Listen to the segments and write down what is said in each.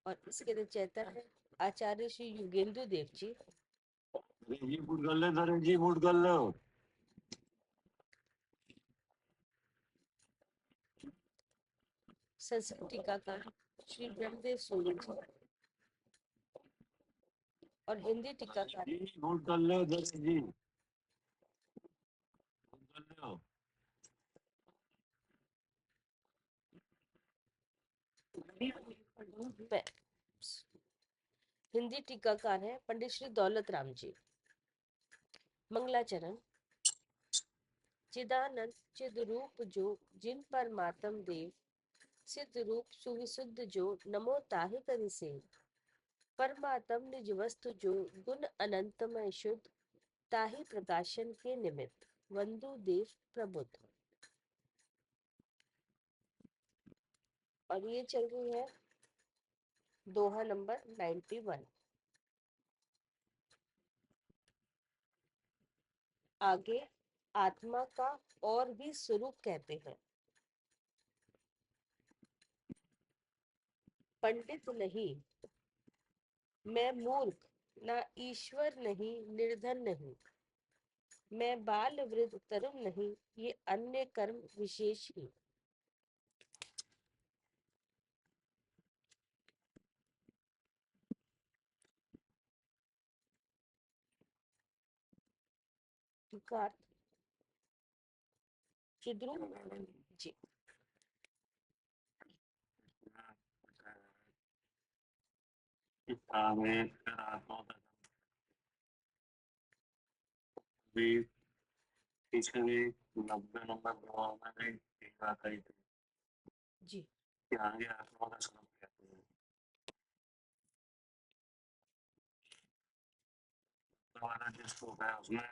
और इसके रचयिता है आचार्य श्री युगेंद्र देव जी। जी बूट कर ले, धरे जी बूट कर लो। संस्कृत टीकाकार श्री ब्रह्मदेव सोनी जी और हिंदी टीकाकार जी बूट कर लो, धरे जी बूट कर लो। हिंदी टीकाकार है पंडित श्री दौलत राम जी। मंगलाचरण। चिदानंद चिद रूप जो जिन परमात्म देव, सिद्ध रूप सुविशुद्ध जो नमो ताहि करि से। परमात्म निज वस्तु जो गुण अनंतमय शुद्ध, ताहि प्रकाशन के निमित्त वंदु देव प्रबुद्ध। और ये चल रही है दोहा नंबर 91। आगे आत्मा का और भी स्वरूप कहते हैं। पंडित नहीं मैं मूर्ख, ना ईश्वर नहीं निर्धन नहीं, मैं बाल वृद्ध तरुण नहीं, ये अन्य कर्म विशेष ही। टीकार्थ चिद्रूप जी। में फिर आत्मा का भी पिछले 90 नंबर दोहा में भी एक बात आई थी जी कि आगे आत्मा का स्वरूप कहते हैं। हमारा जो श्लोक है उसमें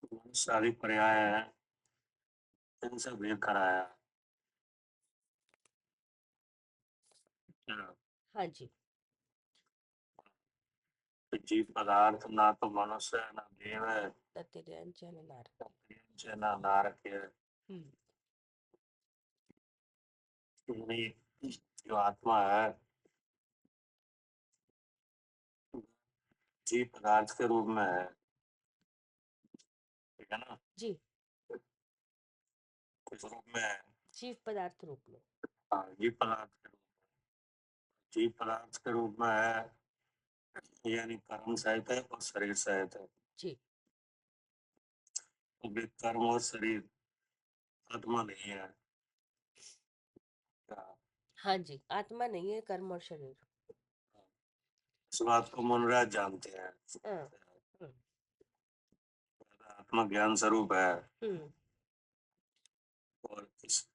बहुत सारी पर्याय है, इनसे भेद कराया। हाँ जी जीव पदार्थ ना तो मनुष्य है, ना देव है, तत्तिर्यंच नार। ना नारक है। हम्म यानी जो आत्मा है जीव पदार्थ के रूप में है, ठीक है ना, जी किस रूप में है? जीव पदार्थ रूप में। हाँ, जीव पदार्थ के रूप में, जीव पदार्थ के रूप में है, यानी कर्म सहित है और शरीर सहित है। जी तो वे कर्म और शरीर आत्मा नहीं है क्या? हाँ जी आत्मा नहीं है कर्म और शरीर। इस बात को मुनराज जानते हैं। हाँ, हम्म आत्मा ज्ञान स्वरूप है। हम्म, और इस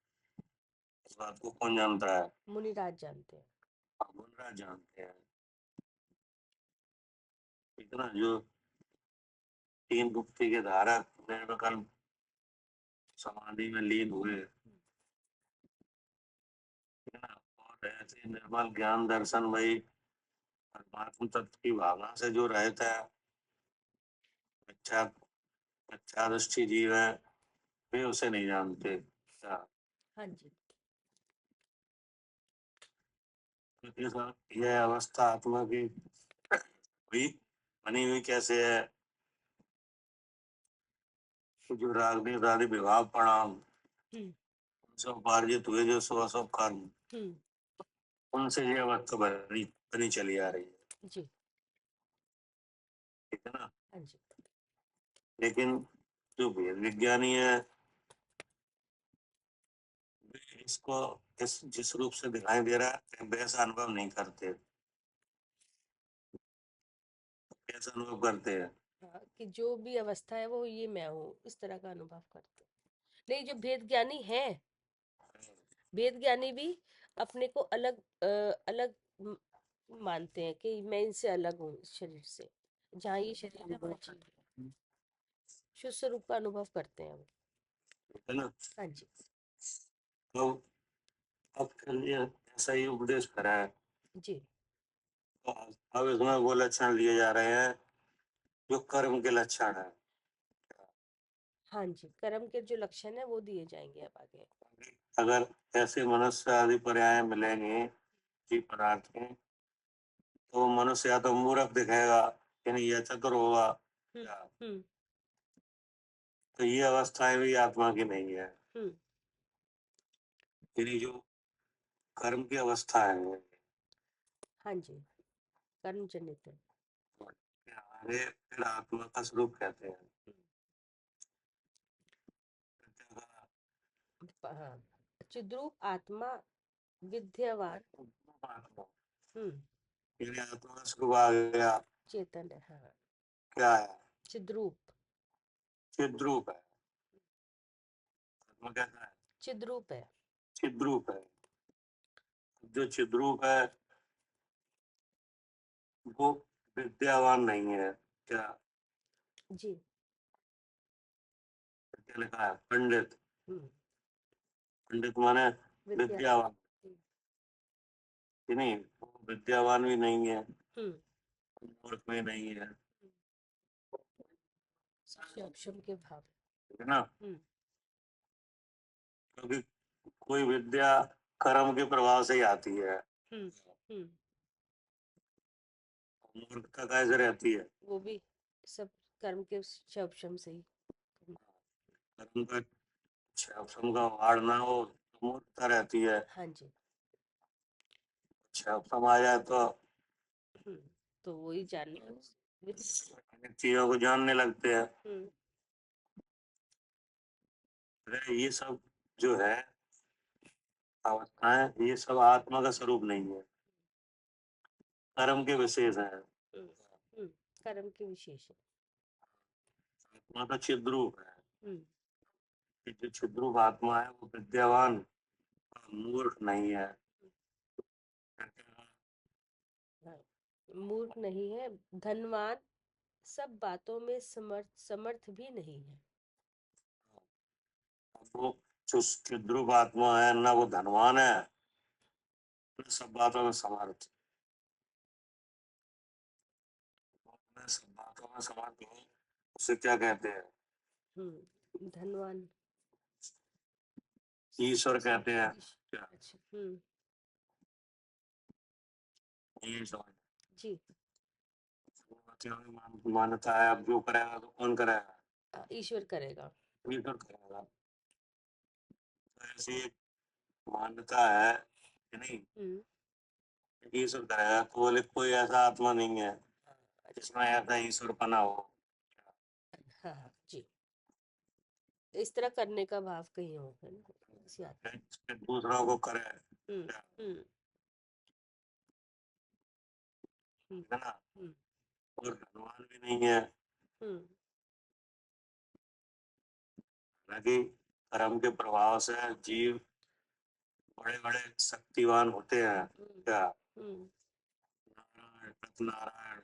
बात को कौन जानता है? मुनिराज जानते हैं। हाँ, मुनराज जानते हैं। ठीक है ना, जो तीन गुप्ती के धारक निर्विकल्प समाधि में लीन हुए, ठीक है ना, और ऐसे निर्मल ज्ञान दर्शन वही परमात्म तत्व की भावना से जो रहता है, अच्छा अच्छा दृष्टि जीव है, वे उसे नहीं जानते क्या? हाँ जी यह अवस्था आत्मा की हुई बनी हुई कैसे है? तो जो रागनी राधि विभाव प्रणाम हम्म उनसे उपार्जित हुए जो शुभ शुभ कर्म, हम्म उनसे ये अवस्था बनी बनी चली आ रही है, जी ठीक है ना। हाँ जी लेकिन जो वेद विज्ञानी है वे इसको इस जिस रूप से दिखाई दे रहा है वैसा अनुभव नहीं करते। कैसा अनुभव करते हैं? हाँ, कि जो भी अवस्था है वो ये मैं हूँ इस तरह का अनुभव करते हैं। नहीं जो भेद ज्ञानी है, भेद ज्ञानी भी अपने को अलग अलग मानते हैं कि मैं इनसे अलग हूँ इस शरीर से। जहाँ ये शरीर है वहाँ जीव है। शुद्ध स्वरूप का अनुभव करते हैं वो। ठीक है ना। हाँ जी तो अब के लिए ऐसा ही उपदेश करा है। जी तो अब इसमें वो लक्षण लिए जा रहे हैं जो कर्म के लक्षण है। हाँ जी कर्म के जो लक्षण है वो दिए जाएंगे अब आगे। अगर ऐसे मनुष्य आदि पर्याय मिलेंगे जीव पदार्थ के, तो मनुष्य या तो मूर्ख दिखेगा यानी यह चतुर होगा, हम्म हम्म तो ये अवस्थाएं भी आत्मा की नहीं है। हम्म यानी जो कर्म की अवस्था है, हाँ जी, कर्म जनित है। आगे फिर आत्मा का स्वरूप कहते हैं। हाँ, चिद्रूप आत्मा विद्यवान। आत्मा हम्म यानी आत्मा का स्वरूप आ गया, चेतन है, हाँ। क्या है? चिद्रूप। चिद्रूप है। आत्मा कैसा है? चिद्रूप है। चिद्रूप है। जो चिद्रूप है वो विद्यावान नहीं है। क्या? जी। क्या लिखा है? पंडित। हम्म पंडित माने विद्यावान। विद्यावान, कि नहीं? वो विद्यावान भी नहीं है, हम्म मूर्ख भी नहीं है, सक्षम के भाव। है ना? हम्म क्योंकि कोई विद्या कर्म के प्रभाव से ही आती है, हम्म हम्म मूर्खता कैसे रहती है? वो भी सब कर्म के सक्षम से ही। कर्म का क्षम का वाड़ ना हो तो मूर्खता रहती है, हाँ जी। क्षम आ जाए तो हम्म तो वही जानना। अनेक चीजों को जानने लगते हैं। हम्म अरे ये सब जो है अवस्थाएं, ये सब आत्मा का स्वरूप नहीं है, कर्म के विशेष है। हम्म हम्म कर्म के विशेष है। आत्मा का छिद्रूप है। हम्म कि जो छिद्रूप आत्मा है वो विद्यावान मूर्ख नहीं है। हाँ, मूर्ख नहीं है, धनवान सब बातों में समर्थ भी नहीं है। वो जो छिद्रूप आत्मा है ना, वो धनवान है ना सब बातों में समर्थ। ना सब बातों में समर्थ हो उसे क्या कहते हैं? धनवान। ईश्वर कहते हैं। क्या? अच्छा। ये समझ जी। मान्यता है, अब जो करेगा तो कौन करेगा? ईश्वर करेगा। ईश्वर करेगा। तो ऐसी एक मान्यता है कि नहीं, हम्म ईश्वर करेगा, तो बोले कोई ऐसा आत्मा नहीं है हाँ, अच्छा। जिसमें ऐसा ईश्वर पना हो। हाँ हाँ जी, इस तरह करने का भाव कहीं हो, है ना, किसी आत्मा। कि दूसरों को करे, हम्म हम्म हम्म है ना? हम्म और धनवान भी नहीं है। हम्म हालांकि कर्म के प्रभाव से जीव बड़े बड़े शक्तिवान होते हैं। हम्म क्या? हम्म नारायण, नारायण,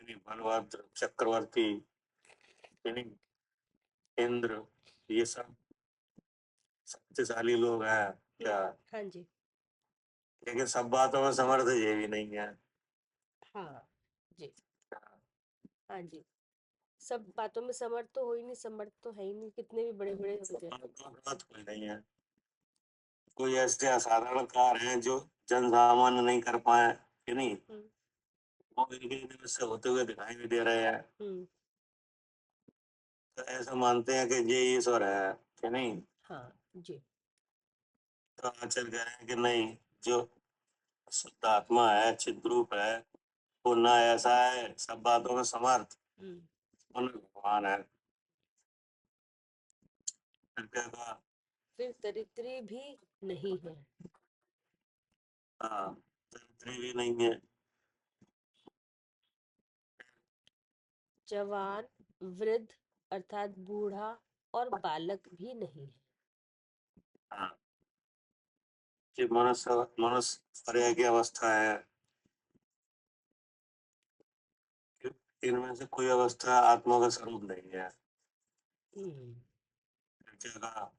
यानी बलभद्र, चक्रवर्ती, यानी इंद्र, ये सब शक्तिशाली लोग हैं। हम्म, क्या? हाँ जी। लेकिन सब बातों में समर्थ ये भी नहीं है। हाँ जी। हाँ जी, सब बातों में समर्थ तो हो ही नहीं, समर्थ तो है ही नहीं, कितने भी बड़े बड़े होते हैं। बात कोई नहीं है। कोई ऐसे असाधारण कार्य हैं जो जन सामान्य नहीं कर पाए, कि नहीं? हम्म वो इनके निमित्त से होते हुए दिखाई भी दे रहे हैं। हम्म तो ऐसा मानते हैं कि ये ईश्वर है, कि नहीं? हाँ जी। तो आचार्य कह रहे हैं कि नहीं, जो शुद्ध आत्मा है, चिद्रूप है, वो ना ऐसा है सब बातों में समर्थ, हम्म वो न भगवान है। फिर क्या कहा? फिर दरिद्री भी नहीं है। हाँ, चरित्र भी नहीं है। जवान, वृद्ध अर्थात बूढ़ा और बालक भी नहीं है। हाँ, कि मनुष्य मनुष्य पर्याय की अवस्था है, कि इनमें से कोई अवस्था आत्मा का स्वरूप नहीं है। हम्म फिर क्या कहा?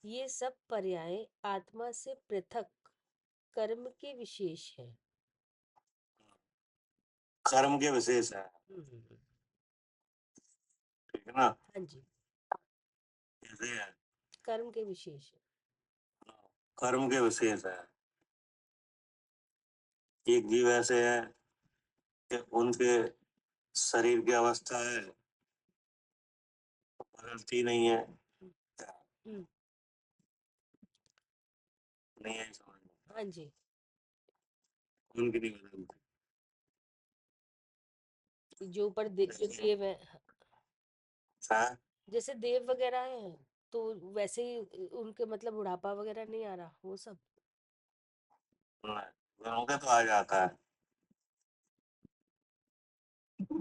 ये सब पर्याय आत्मा से पृथक कर्म के विशेष है। कर्म के विशेष है। हम्म ठीक है ना? हाँ जी, जैसे है, कर्म के विशेष है। कर्म के विशेष है। एक जीव ऐसे है कि उनके शरीर की अवस्था है बदलती नहीं है। हम्म, नहीं है समझ में? हाँ जी। उनकी नहीं बदलती। जो ऊपर देव है, हाँ, जैसे देव वगैरह हैं, तो वैसे ही उनके मतलब बुढ़ापा वगैरह नहीं आ रहा वो सब। उनका तो आ जाता है।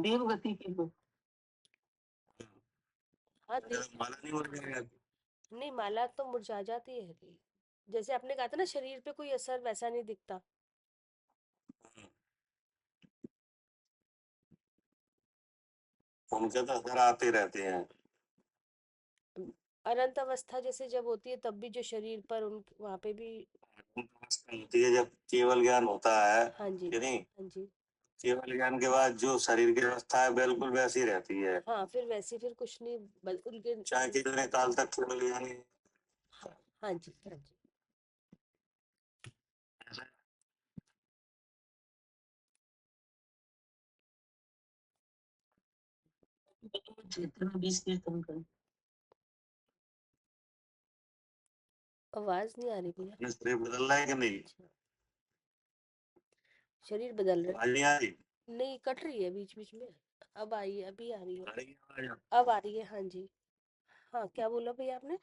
देवगति की हो। हाँ अगर माला नहीं उड़ जाएगा। नहीं, माला तो मुरझा जाती है। जैसे आपने कहा था ना, शरीर पे कोई असर वैसा नहीं दिखता। उनके तो असर आते रहते हैं। अनंत अवस्था जैसे जब होती है तब भी जो शरीर पर उन वहां पे भी। उनकी अवस्था होती है जब केवल ज्ञान होता है हाँ जी, कि नहीं। हाँ जी। केवल ज्ञान के बाद जो शरीर की अवस्था है बिल्कुल वैसी रहती है। हाँ, फिर वैसे फिर कुछ नहीं उनके। चाहे कितने काल तक केवल ज्ञान ही हाँ, हाँ जी, हाँ जी। क्षेत्र में 20 कीर्तन कर। आवाज नहीं आ रही भैया। अपने शरीर बदल रहा है कि नहीं। अच्छा, शरीर बदल रहा आवाज नहीं आ रही। है। नहीं, कट रही है बीच बीच में। अब आई है, अभी आ रही है। आ रही है आवाज। अब आ रही है, हाँ जी। हाँ, क्या बोला भैया आपने?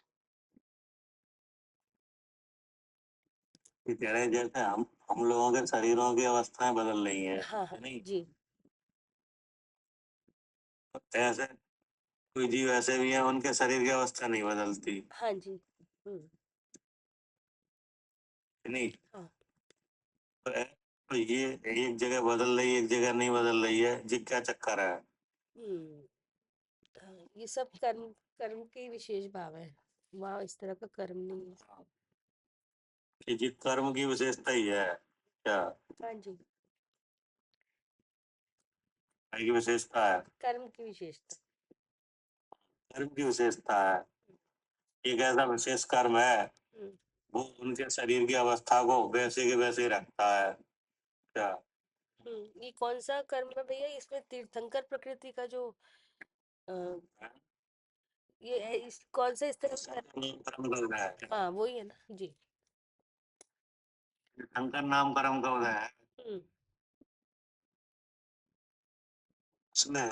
ये कह रहे हैं जैसे हम लोगों के शरीरों की अवस्थाएं बदल रही हैं हाँ हाँ कि नहीं। जी। ऐसे कोई जीव ऐसे भी हैं उनके शरीर की अवस्था नहीं बदलती हाँ जी। कि नहीं। हाँ। तो तो ये एक जगह बदल रही है एक जगह नहीं बदल रही है जी क्या चक्कर है। हम्म। हाँ, ये सब कर्म कर्म के विशेष भाव है। वहाँ इस तरह का कर्म नहीं है। कि जी कर्म की विशेषता ही है क्या। हाँ जी। की विशेषता है। कर्म की विशेषता। कर्म की विशेषता है। एक ऐसा विशेष कर्म है हम्म। वो उनके शरीर की अवस्था को वैसे के वैसे ही रखता है क्या। ये कौन सा कर्म है भैया? इसमें तीर्थंकर प्रकृति का जो अ, ये है, इस कौन सा इस तरह का कर्म? कर्म का उदय है। हाँ, वही है ना जी। शंकर नाम कर्म का उदय है। हम्म। उसमें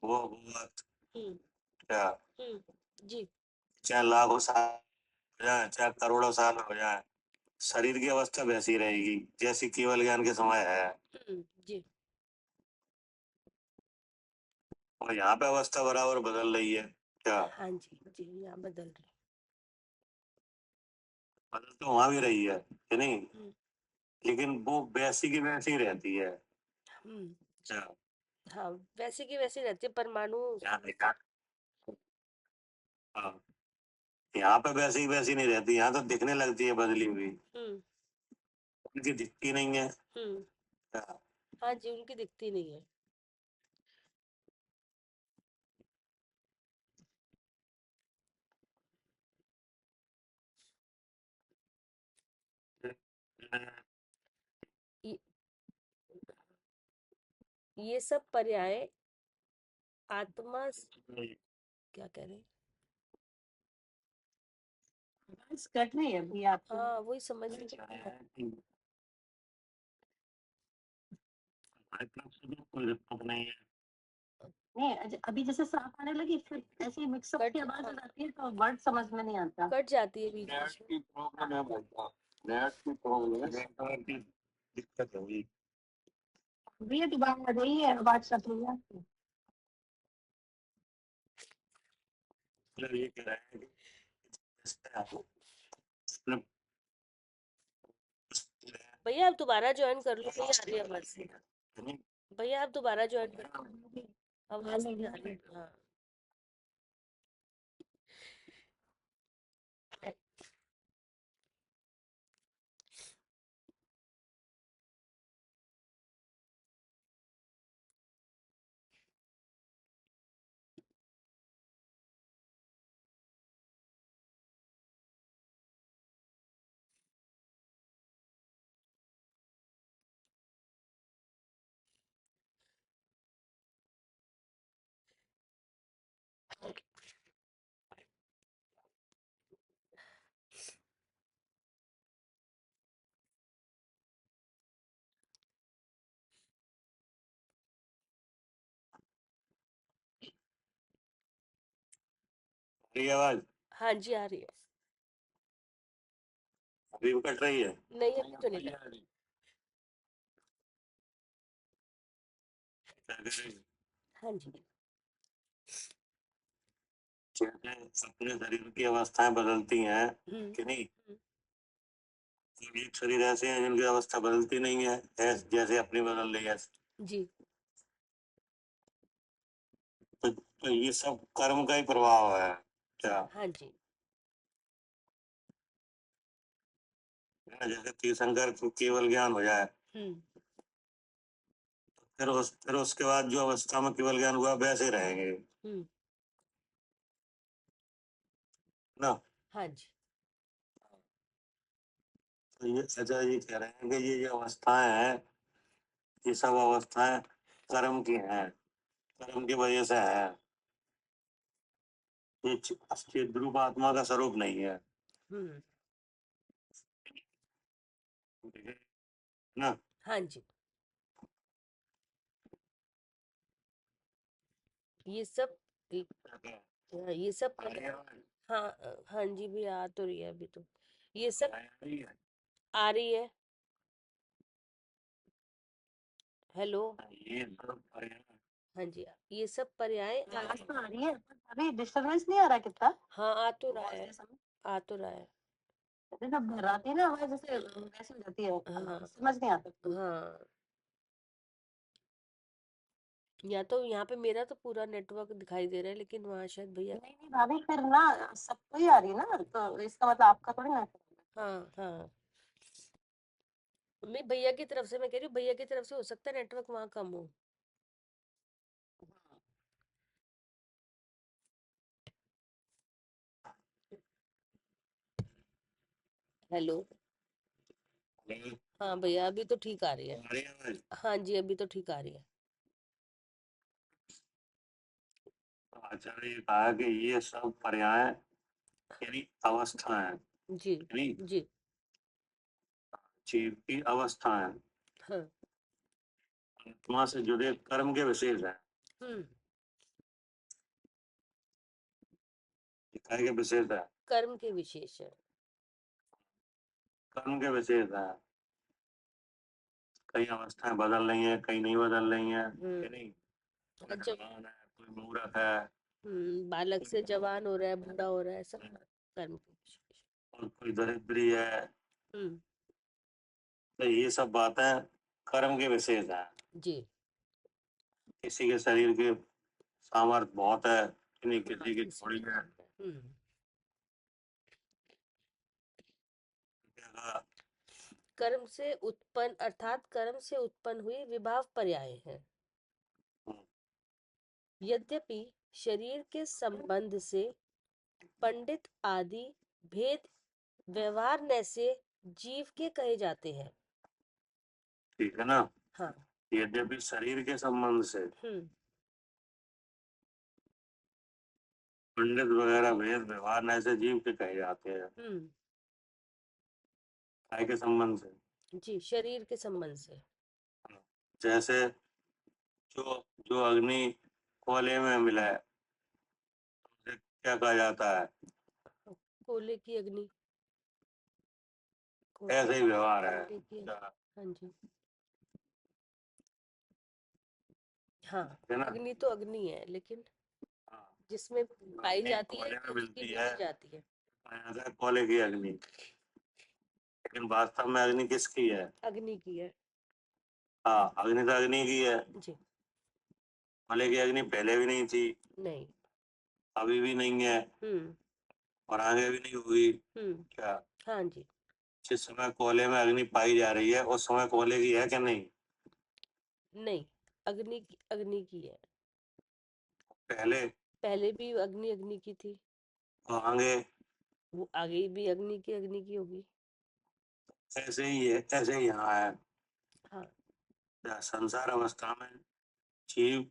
वो बात हम्म। क्या। जी। चाहे लाखों साल हो जाए चाहे करोड़ों साल हो जाए शरीर की अवस्था वैसी रहेगी जैसी केवल ज्ञान के समय है। जी। और यहाँ पे अवस्था बराबर बदल रही है क्या। हाँ जी, जी, यहाँ बदल रही। बदल तो वहां भी रही है कि नहीं। हम्म। लेकिन वो वैसी की वैसी रहती है हम्म। क्या। हाँ, वैसे की वैसे रहते परमाणु। यहाँ देखा। हाँ, यहाँ पे वैसी वैसी नहीं रहती यहाँ तो दिखने लगती है बदली हुई। हम्म। उनकी दिखती नहीं है हम्म। क्या? हाँ जी, उनकी दिखती नहीं है। ये, ये सब पर्याय आत्मा क्या कह रहे हैं? बस कट रही है अभी आपको। हाँ, वही समझ नहीं। कोई दिक्कत नहीं है। नहीं अभी जैसे साफ आने लगी फिर ऐसे मिक्सअप की आवाज हो जाती है तो वर्ड समझ में नहीं आता। कट जाती है बीच नेट बीच में। की प्रॉब्लम है भाई। नेट की प्रॉब्लम है नेटवर्क की दिक्कत होगी। भैया दोबारा आ रही है आवाज कट रही है आपकी। मतलब ये कह रहे हैं कि जैसे आप मतलब भैया आप दोबारा ज्वाइन कर लो, नहीं आ रही आवाज। भैया आप दोबारा ज्वाइन कर लो, आवाज नहीं आ रही। हाँ। रही है आवाज? हाँ जी आ रही है। अभी भी कट रही है? नहीं अभी तो नहीं नहीं लग आ रही। क्या कह रही है? हाँ जी। जैसे अपने शरीर की अवस्थाएं बदलती हैं हम्म कि नहीं, हम्म, तो एक शरीर ऐसे हैं जिनकी अवस्था बदलती नहीं है, जैसे अपनी बदल रही है। जी तो ये सब कर्म का ही प्रभाव है क्या? हाँ जी। है ना? जैसे तीर्थंकर को केवल ज्ञान हो जाए, हम्म फिर उसके बाद जो अवस्था में केवल ज्ञान हुआ वैसे ही रहेंगे हम्म ना। हाँ जी। तो ये अच्छा ये कह रहे हैं कि ये जो अवस्थाएं हैं, ये सब अवस्थाएं कर्म की हैं, कर्म की वजह से है। ये चिद रूप आत्मा का स्वरूप नहीं है। हम्म ठीक है ना? हाँ जी। ये सब ये सब आ रही है आवाज? हाँ हाँ जी भी आ तो रही है अभी तो। ये सब आ रही है? आ रही है। हेलो। ये सब हाँ जी ये सब पर्याय आवाज तो आ रही है पर अभी डिस्टरबेंस नहीं आ रहा कितना हाँ आ तो रहा है। बोलते समय। आ तो रहा है। जैसे जब भर्राती है ना आवाज जैसे वैसी हो जाती है हाँ समझ नहीं आता कुछ। हाँ या तो यहाँ पे मेरा तो पूरा नेटवर्क दिखाई दे रहा है लेकिन वहाँ शायद भैया। नहीं नहीं भाभी फिर ना सबको ही आ रही है ना तो इसका मतलब आपका थोड़ी ना। हाँ हाँ मैं भैया की तरफ से मैं कह रही हूँ भैया की तरफ से हो सकता है नेटवर्क वहाँ कम हो। हेलो। है? हाँ भैया अभी तो ठीक आ रही है। आ रही है आवाज? हाँ जी अभी तो ठीक आ रही है। तो आचार्य ने कहा कि ये सब पर्याय यानी अवस्था है, जी यानी जी जीव की अवस्था है, हाँ आत्मा से जुड़े कर्म के विशेष है। हम्म काय के विशेष है? कर्म के विशेष है। कर्म के विशेष है। कई अवस्थाएं बदल रही हैं, कई नहीं बदल रही हैं, कि नहीं? कोई जब जवान है, कोई मूर्ख है, बालक से जवान हो रहा है बूढ़ा हो रहा है सब कर्म के विशेष। और कोई दरिद्री है। हम्म तो ये सब बातें कर्म के विशेष है। जी किसी के शरीर की सामर्थ्य बहुत है, नहीं हाँ किसी की किसी थोड़ी की है। कम है। क्या कहा? कर्म से उत्पन्न अर्थात कर्म से उत्पन्न हुई विभाव पर्याय है। हम्म, यद्यपि शरीर के संबंध से पंडित आदि भेद व्यवहार न से जीव के कहे जाते हैं। ठीक है ना? हाँ यद्यपि शरीर के संबंध से हम्म पंडित वगैरह भेद व्यवहार ऐसे जीव के कहे जाते हैं। हम्म काय के संबंध से? जी शरीर के संबंध से। जैसे जो जो अग्नि कोयले में मिला है, उसे क्या कहा जाता है? कोयले की अग्नि ऐसे ही व्यवहार है। कोयले की हाँ जी हाँ है ना? अग्नि तो अग्नि है लेकिन हाँ, जिसमें पाई अग्नि जाती है कोयले में उसकी मिलती है, गिनी जाती है। पाया जाता है कोयले की अग्नि, लेकिन वास्तव में अग्नि किसकी है? अग्नि की है। हाँ, अग्नि तो अग्नि की है। जी कोयले की अग्नि पहले भी नहीं थी, नहीं अभी भी नहीं है, हम्म और आगे भी नहीं होगी। हम्म क्या? हाँ जी जिस समय कोयले में अग्नि पाई जा रही है उस समय कोयले की है क्या? नहीं। नहीं अग्नि की है। पहले पहले भी अग्नि अग्नि की थी। और आगे वो आगे भी अग्नि की होगी। ऐसे ही है, ऐसे ही यहाँ है। हाँ संसार अवस्था में जीव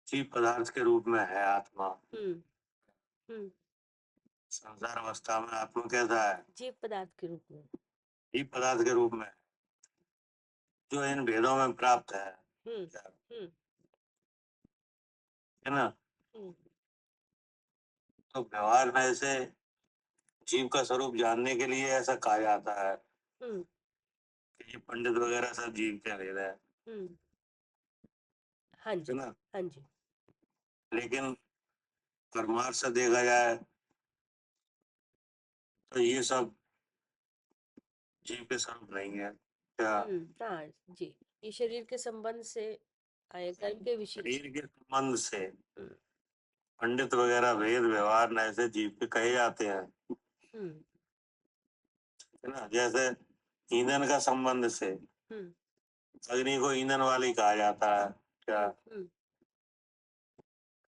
जीव पदार्थ के रूप में है आत्मा। हम्म हम्म संसार अवस्था में आत्मा कैसा है? जीव पदार्थ के रूप में। जीव पदार्थ के रूप में, जो इन भेदों में प्राप्त है। हम्म क्या? हम्म है ना? हम्म, तो व्यवहार में से जीव का स्वरूप जानने के लिए ऐसा कहा जाता है हम्म, कि ये पंडित वगैरह सब जीव के भेद है हम्म, हाँ जी, ना। हाँ जी, लेकिन परमार्थ से देखा जाए तो ये सब जीव के स्वरूप नहीं है क्या। हाँ जी, ये शरीर के संबंध से आए, कर्म के विशेष। शरीर के संबंध से हम्म, पंडित वगैरह भेद व्यवहार न ऐसे जीव के कहे जाते हैं, हम्म, है ना। जैसे ईंधन का संबंध से हम्म, अग्नि को ईंधन वाली कहा जाता है क्या, हम्म,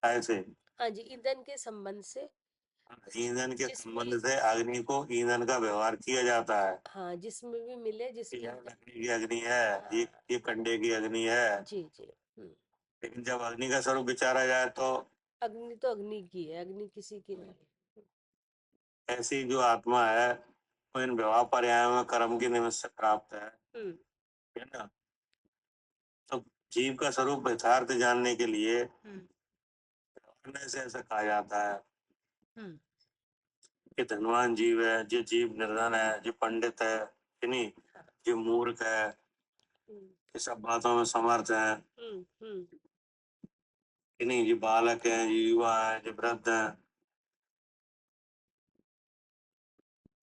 ऐसे हाँ जी, ईंधन के संबंध से, ईंधन के जिसमें, संबंध से अग्नि को ईंधन का व्यवहार किया जाता है हाँ, जिसमें भी मिले, कि जिसकी, यह लकड़ी की अग्नि है, ये हाँ, ये कंडे की अग्नि है। जी जी, लेकिन जब अग्नि का स्वरूप विचारा जाए तो अग्नि तो अग्नि की है, अग्नि किसी की नहीं। ऐसी जो आत्मा है वो इन व्यवहार पर्यायों में कर्म की निमित्त से प्राप्त हम्म, है ना। तो जीव का स्वरूप यथार्थ जानने के लिए हम्म, व्यवहार से ऐसा कहा जाता है हम्म, कि धनवान जीव है, जो जीव निर्धन है, जो पंडित है कि नहीं, हाँ, जो मूर्ख है, हम्म, ये सब बातों में समर्थ है हम्म, हम्म, कि नहीं, जो बालक है, जो युवा है, जो वृद्ध है,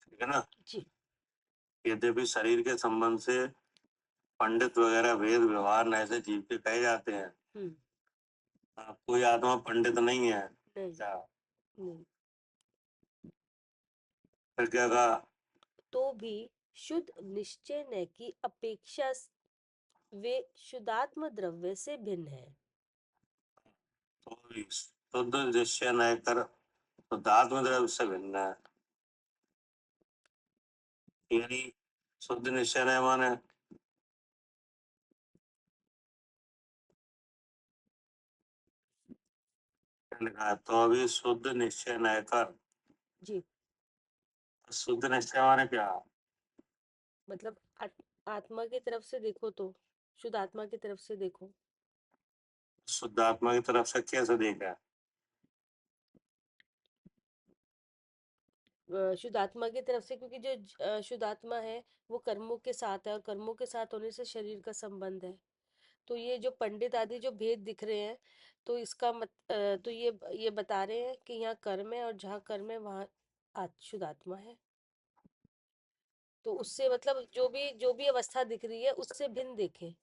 ठीक है ना। जी, यद्यपि शरीर के संबंध से पंडित वगैरह भेद व्यवहार न ऐसे जीव के कहे जाते हैं। हम्म, कोई आत्मा पंडित नहीं है नहीं, क्या, नहीं, फिर क्या कहा। तो भी शुद्ध निश्चय न की अपेक्षा वे शुद्धात्म द्रव्य से भिन्न है। तो भी शुद्ध निश्चय न कर शुद्धात्म द्रव्य से भिन्न है, यानी शुद्ध निश्चय न माने क्या लिखा है, तो अभी शुद्ध निश्चय न कर। जी, शुद्ध निश्चय माने क्या, मतलब आत्मा की तरफ से देखो तो, शुद्ध आत्मा की तरफ से देखो, शुद्ध आत्मा की तरफ से कैसे देखा। शुद्ध आत्मा की तरफ से, क्योंकि जो शुद्ध आत्मा है वो कर्मों के साथ है, और कर्मों के साथ होने से शरीर का संबंध है। तो ये जो पंडित आदि जो भेद दिख रहे हैं, तो इसका तो ये बता रहे हैं कि यहाँ कर्म है, और जहाँ कर्म है वहाँ शुद्ध आत्मा है। तो उससे मतलब जो भी अवस्था दिख रही है उससे भिन्न देखे।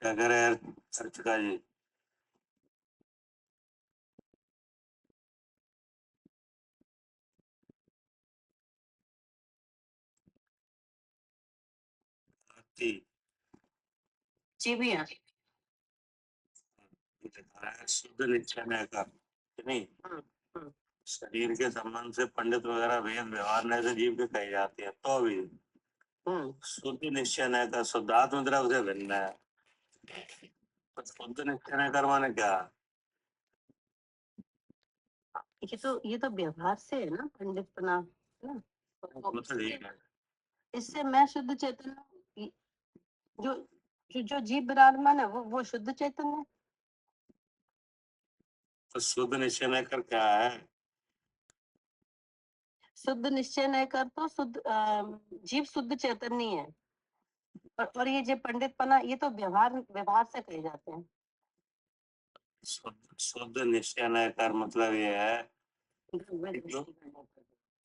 क्या कह रहे हैं अर्चका जी। जी, जी भैया। लिखा है शुद्ध निश्चय न कर, नहीं। हम्म, हम्म, शरीर के संबंध से पंडित वगैरह भेद व्यवहार न से जीव के कही जाती है, तो भी शुद्ध निश्चय न कर शुद्धात्म द्रव्य से भिन्न है। तो शुद्ध निश्चय न कर माने क्या, ये तो व्यवहार से है ना, पंडितपना है ना। तो वो तो इससे ठीक है। इससे मैं शुद्ध चैतन्य हूँ। जो जो जीव विराजमान है वो शुद्ध चैतन्य है। तो शुद्ध निश्चय न कर क्या है, शुद्ध निश्चय नहीं कर तो शुद्ध जीव शुद्ध चैतन्य है। और ये जो पंडितपना, ये तो व्यवहार व्यवहार से कहे जाते हैं। शुद्ध निश्चय न कर मतलब ये है द्रव्य कि जो दृष्टि का।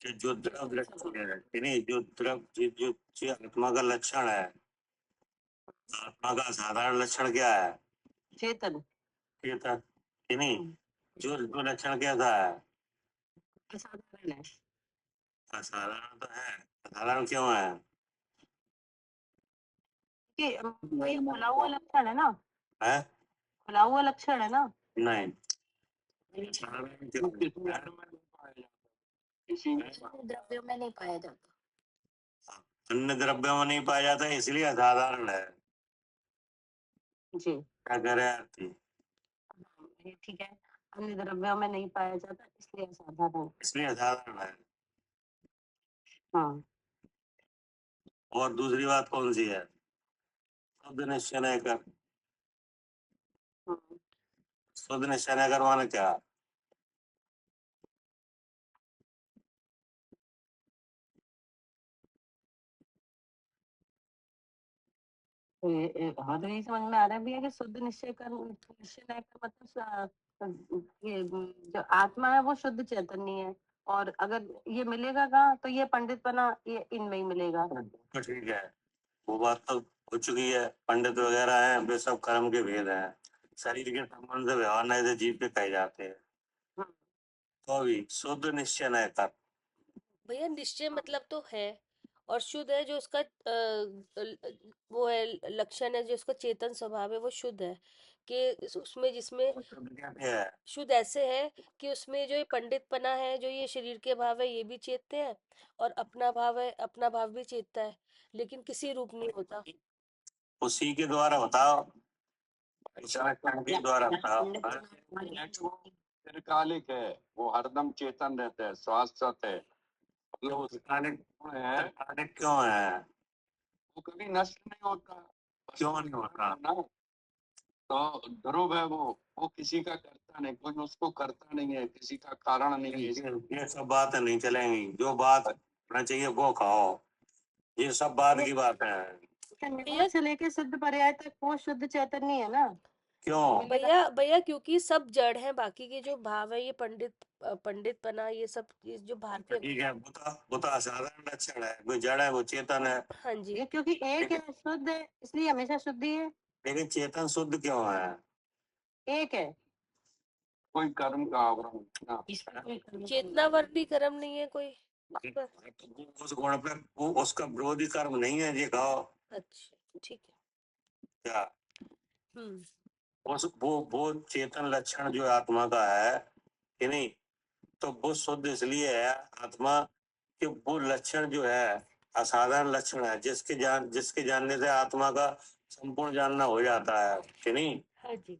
कि जो द्रव्य लक्षण है कि नहीं, जो द्रव्य जो आत्मा का लक्षण है, आत्मा का साधारण लक्षण क्या है, चेतन। चेतन कि नहीं। हम्म, जो जो लक्षण कैसा है, असाधारण है। असाधारण तो है। असाधारण क्यों है, कि ये खुला हुआ लक्षण है ना, है? खुला हुआ लक्षण है ना। नहीं, असाधारण क्यों है? द्रव्यों में नहीं पाया जाता। अन्य द्रव्यों में नहीं पाया जाता इसलिए असाधारण है। जी, क्या कह रहे हैं आरती, ये ठीक है। अन्य द्रव्यों में नहीं पाया जाता इसलिए असाधारण। इसलिए असाधारण है। हाँ। और दूसरी बात कौन सी है, शुद्ध निश्चय न कर। हम्म, शुद्ध निश्चय न कर माने क्या? तो हमें तो यही समझ में आ रहा है भैया कि शुद्ध निश्चय कर, निश्चय नहीं का मतलब ये जो आत्मा है वो शुद्ध चैतन्य है, और अगर ये मिलेगा कहाँ, तो ये पंडितपना ये इनमें ही मिलेगा। तो ठीक है, वो बात तो हो चुकी है। पंडित वगैरह हैं, वे सब कर्म के भेद हैं, शरीर के संबंध से व्यवहार नहीं से जीव पे कहे जाते हैं। हम्म, तो भी शुद्ध निश्चय न कर। भैया निश्चय मतलब तो है, और शुद्ध है जो उसका वो है लक्षण है, जो उसका चेतन स्वभाव है वो शुद्ध है। कि उसमें जिसमें वो शुद्ध क्या है? शुद्ध ऐसे है कि उसमें जो ये पंडितपना है, जो ये शरीर के भाव है, ये भी चेतते हैं, और अपना भाव है, अपना भाव भी चेतता है, लेकिन किसी रूप नहीं होता। उसी के द्वारा बताओ, के द्वारा बताओ। दीर्घकालिक है, वो हरदम चेतन रहता है, शाश्वत है, मतलब उसका गुण है, तात्कालिक क्यों है? वो कभी नष्ट नहीं होता। क्यों नहीं होता? ना, तो ध्रुव है वो किसी का करता नहीं, कोई उसको करता नहीं है, किसी का कारण नहीं है। ये सब बातें नहीं चलेंगी, जो बात होना चाहिए वो कहो। ये सब बात की बात है। भैया से लेके शुद्ध पर्याय तक वो शुद्ध चैतन्य है ना। क्यों? भैया भैया क्योंकि सब जड़ हैं, बाकी के जो भाव है, ये पंडितपना, ये सब ये जो भारतीय। ठीक है, वो तो असाधारण लक्षण है, कोई जड़ है वो चेतन है। हाँ जी। ये क्योंकि एक है, शुद्ध है, इसलिए हमेशा शुद्ध ही है। लेकिन चेतन शुद्ध क्यों है? एक है, कोई कर्म का आवरण ना। चेतना वर्णी कर्म नहीं है कोई पर। उस गुण पे वो उसका विरोधी कर्म नहीं है, ये कहो। अच्छा ठीक है। क्या हम्म। वो चेतन लक्षण जो आत्मा का है कि नहीं, तो वो शुद्ध इसलिए है आत्मा कि वो लक्षण जो है असाधारण लक्षण है, जिसके जानने से आत्मा का संपूर्ण जानना हो जाता है कि नहीं। हाँ जी।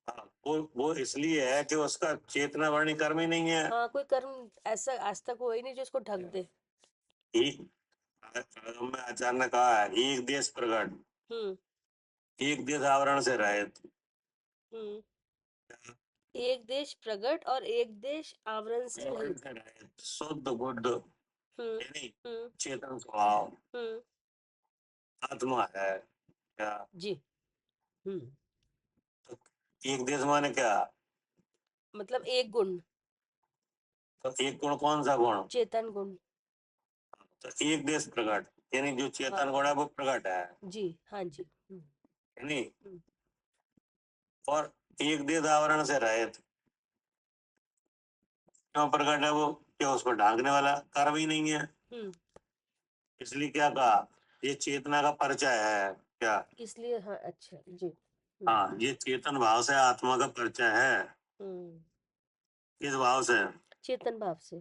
हाँ, वो इसलिए है कि उसका चेतना वर्णी कर्म ही नहीं है। हाँ, कोई कर्म ऐसा आज तक हुआ ही नहीं जो उसको ढक दे। एक में आचार्य ने कहा है, एक देश प्रकट, हम्म। एक देश आवरण से रहित। हम्म। एक देश प्रगट और एक देश आवरण से रहित। शुद्ध बुद्ध हम्म। यानी हम्म। चेतन स्वभाव हम्म। आत्मा है क्या? जी। हम्म। तो एक देश माने क्या? मतलब एक गुण, तो एक गुण कौन सा गुण? चेतन गुण। तो एक देश प्रकट यानी जो चेतन हाँ गुण है वो प्रकट है जी। हाँ जी। यानी। हम्म। और एक देश आवरण से रहित क्यों प्रकट है वो? क्यों उसको ढांकने वाला कर्म ही नहीं है, हम्म। इसलिए क्या कहा, ये चेतना का परिचय है क्या? इसलिए हाँ, अच्छा जी। हाँ, ये चेतन भाव से आत्मा का परिचय है। हम्म। किस भाव से? चेतन भाव से।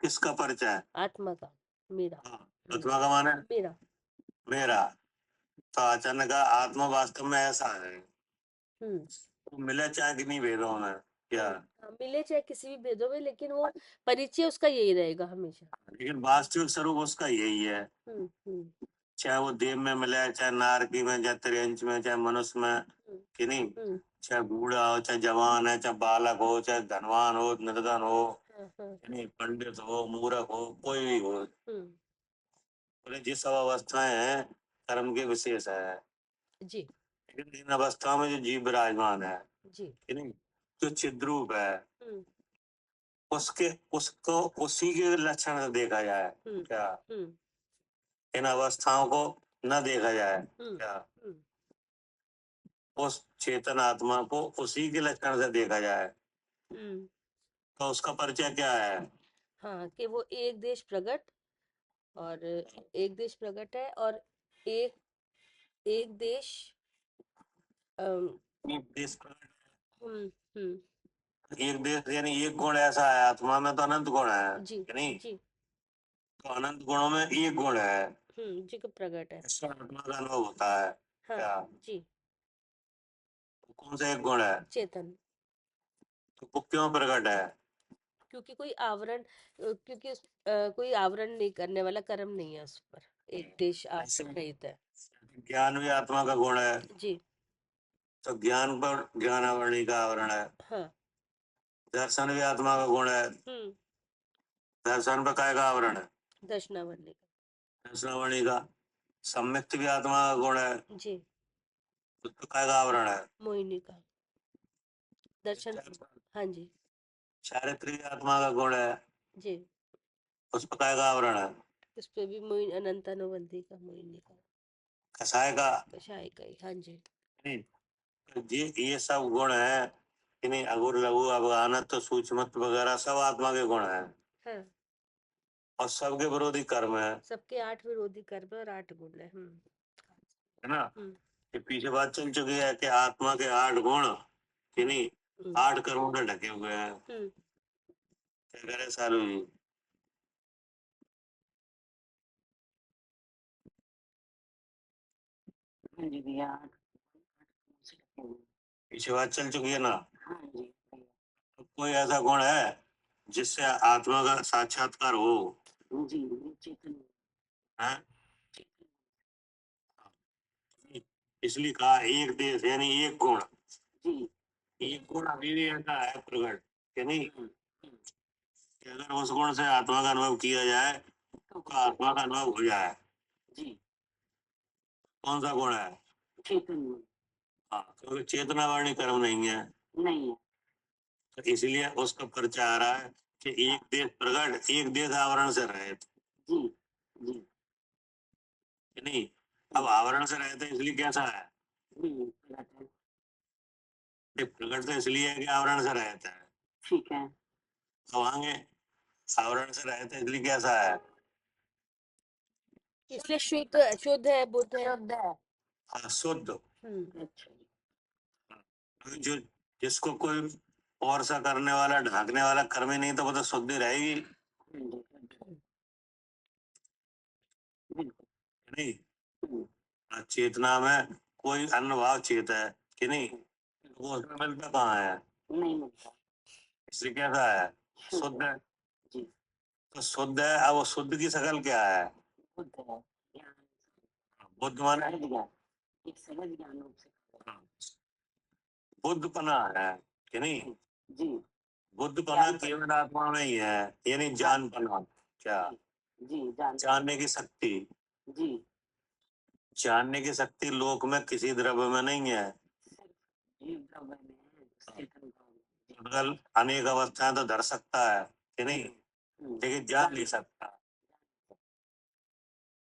किसका परिचय? आत्मा का, मेरा। हाँ, आत्मा का माने मेरा। मेरा। तो आचार्य का आत्मा वास्तव में ऐसा है, हम्म। वो मिले चाहे किन्हीं भेदों में क्या, हाँ, मिले चाहे किसी भी भेदों में, लेकिन वो परिचय उसका यही रहेगा हमेशा। लेकिन वास्तविक स्वरूप उसका यही है। हम्म। चाहे वो देव में मिले, चाहे नारकी में, चाहे त्रियंच में, चाहे मनुष्य में कि नहीं, हम्म। चाहे बूढ़ा हो, चाहे जवान है, चाहे बालक हो, चाहे धनवान हो, निर्धन हो, हाँ हाँ। कि नहीं, पंडित हो, मूर्ख हो, कोई भी हो, हम्म। बोले जिस सब अवस्थाएं हैं कर्म के विशेष है। जी। लेकिन इन अवस्थाओं में जो जीव विराजमान है जी। कि नहीं, जो चिद्रूप है, हम्म। उसके उसको उसी के लक्षण से देखा जाए हम्म। क्या? हम्म। इन अवस्थाओं को न देखा जाए हम्म। क्या? हम्म। उस चेतन आत्मा को उसी के लक्षण से देखा जाए, हम्म। तो उसका परिचय क्या है? हाँ, कि वो एक देश प्रगट, और एक देश प्रगट है, और एक एक देश एक देश प्रकट हम्म। हम्म। है। एक देश यानी एक गुण ऐसा है, आत्मा में तो अनंत गुण है जी। कि नहीं, जी। तो अनंत गुणों में एक गुण है जी को प्रगट है। जिसका आत्मा का अनुभव होता है हाँ क्या? जी। तो कौन सा एक गुण है? चेतन। तो वो क्यों प्रकट है? क्योंकि कोई आवरण क्योंकि कोई आवरण नहीं करने वाला कर्म नहीं है उस पर। एक देश आवरण रहित है। ज्ञान भी आत्मा का गुण है जी। तो ज्ञान पर ज्ञानावरणी का आवरण है। हाँ। दर्शन भी आत्मा का गुण है। दर्शन पर काय का आवरण है? दर्शनावली का। दर्शनावरणी का। सम्यक्त भी आत्मा का गुण है। जी। उस पर काय का आवरण है? मोहिनी का। दर्शन। हाँ जी। चारित्र्य आत्मा का गुण है। जी। उस पर काय का आवरण है? उस पे भी मोहिनी अनंत अनुबंधी का, मोहिनी का, कसाय का। कषाय का ही। हाँ जी। नहीं, तो ये सब गुण है कि नहीं। अगुर लघु अवगानत सूक्ष्मत्व वगैरह सब आत्मा के गुण है। हाँ। और सबके विरोधी कर्म है सबके 8 विरोधी कर्म और 8 गुण है। ना। ये पीछे बात चल चुकी है कि आत्मा के 8 गुण कि नहीं, 8 कर्मों से ढके हुए हैं। क्या करे सालू जी? हाँ जी भैया। पीछे बात चल चुकी है ना। हाँ जी। तो कोई ऐसा गुण है जिससे आत्मा का साक्षात्कार हो? जी चेतन है? इसलिए कहा एक देश यानी एक गुण। जी। एक गुण अभी भी ऐसा है प्रकट कि नहीं कि अगर उस गुण से आत्मा का अनुभव किया जाए तो आत्मा का अनुभव हो जाए। जी। कौन सा गुण है? चेतन। हाँ, क्योंकि चेतना वाणी कर्म नहीं है। नहीं है। तो इसलिए उसका परिचय आ रहा है कि एक देश प्रकट एक देश आवरण से रहित। जी जी। कि नहीं। अब आवरण से रहते इसलिए कैसा है? प्रकट तो इसलिए है कि आवरण से रहता है। ठीक है। अब आगे आवरण से रहते इसलिए कैसा है? इसलिए शुद्ध शुद्ध है, बुद्ध है। शुद्ध है। हाँ, शुद्ध। अच्छा। जो जिसको कोई और सा करने वाला ढांकने वाला कर्म ही नहीं तो वो तो शुद्ध ही रहेगी। नहीं। चेतना में कोई अन्य भाव चेत है कि नहीं, वो उसमें मिलता कहाँ है? नहीं मिलता। इसलिए कैसा है? शुद्ध है। जी। तो शुद्ध है। अब वो शुद्ध की शकल क्या है? बुद्ध है। ज्ञान। बुद्ध माने सहज ज्ञान। एक सहज ज्ञान रूप से। बुद्धपना है कि नहीं। जी। बुद्धपना केवल आत्मा में ही है यानी जानपना। क्या? जी जानने की शक्ति। जी। जानने की शक्ति लोक में किसी द्रव्य में नहीं है। जीव द्रव्य में है, चेतन भाव में। अगर अनेक अवस्थाएं तो धर सकता है कि नहीं, लेकिन जान नहीं सकता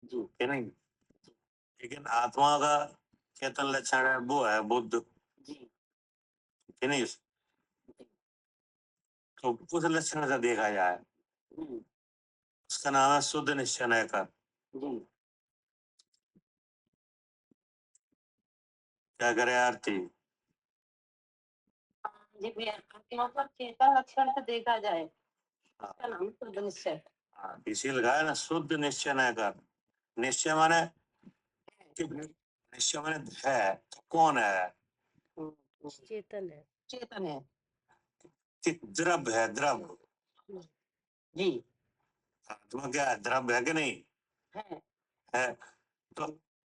जी। कि नहीं। लेकिन आत्मा का चेतन लक्षण है वो है बुद्ध जी। कि नहीं। तो उस लक्षण से देखा जाए उसका नाम है शुद्ध निश्चय का। जी। क्या करे आरती? जी भैया, आत्मा पर चेतन लक्षण से देखा जाए उसका नाम शुद्ध निश्चय। हाँ, इसी लगाया ना शुद्ध निश्चय का। निश्चय माने निश्चय माने है तो कौन है? चेतन है। चेतन है। कि द्रव्य है द्रव्य। जी। आत्मा क्या है? द्रव्य है कि नहीं है। तो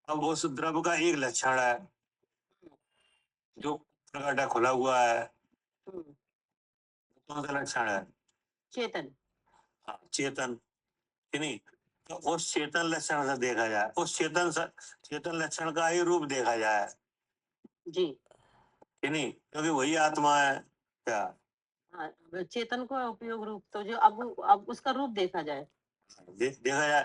अब उस द्रव्य का एक लक्षण है जो प्रकट है, खुला हुआ है। कौन सा लक्षण है? चेतन। हाँ, चेतन कि नहीं। तो उस चेतन लक्षण से देखा जाए, उस चेतन लक्षण का ही रूप देखा जाए जी। कि नहीं, क्योंकि वही आत्मा है। क्या? हाँ, चेतन को उपयोग रूप तो जो अब उसका रूप देखा जाए। देखा जाए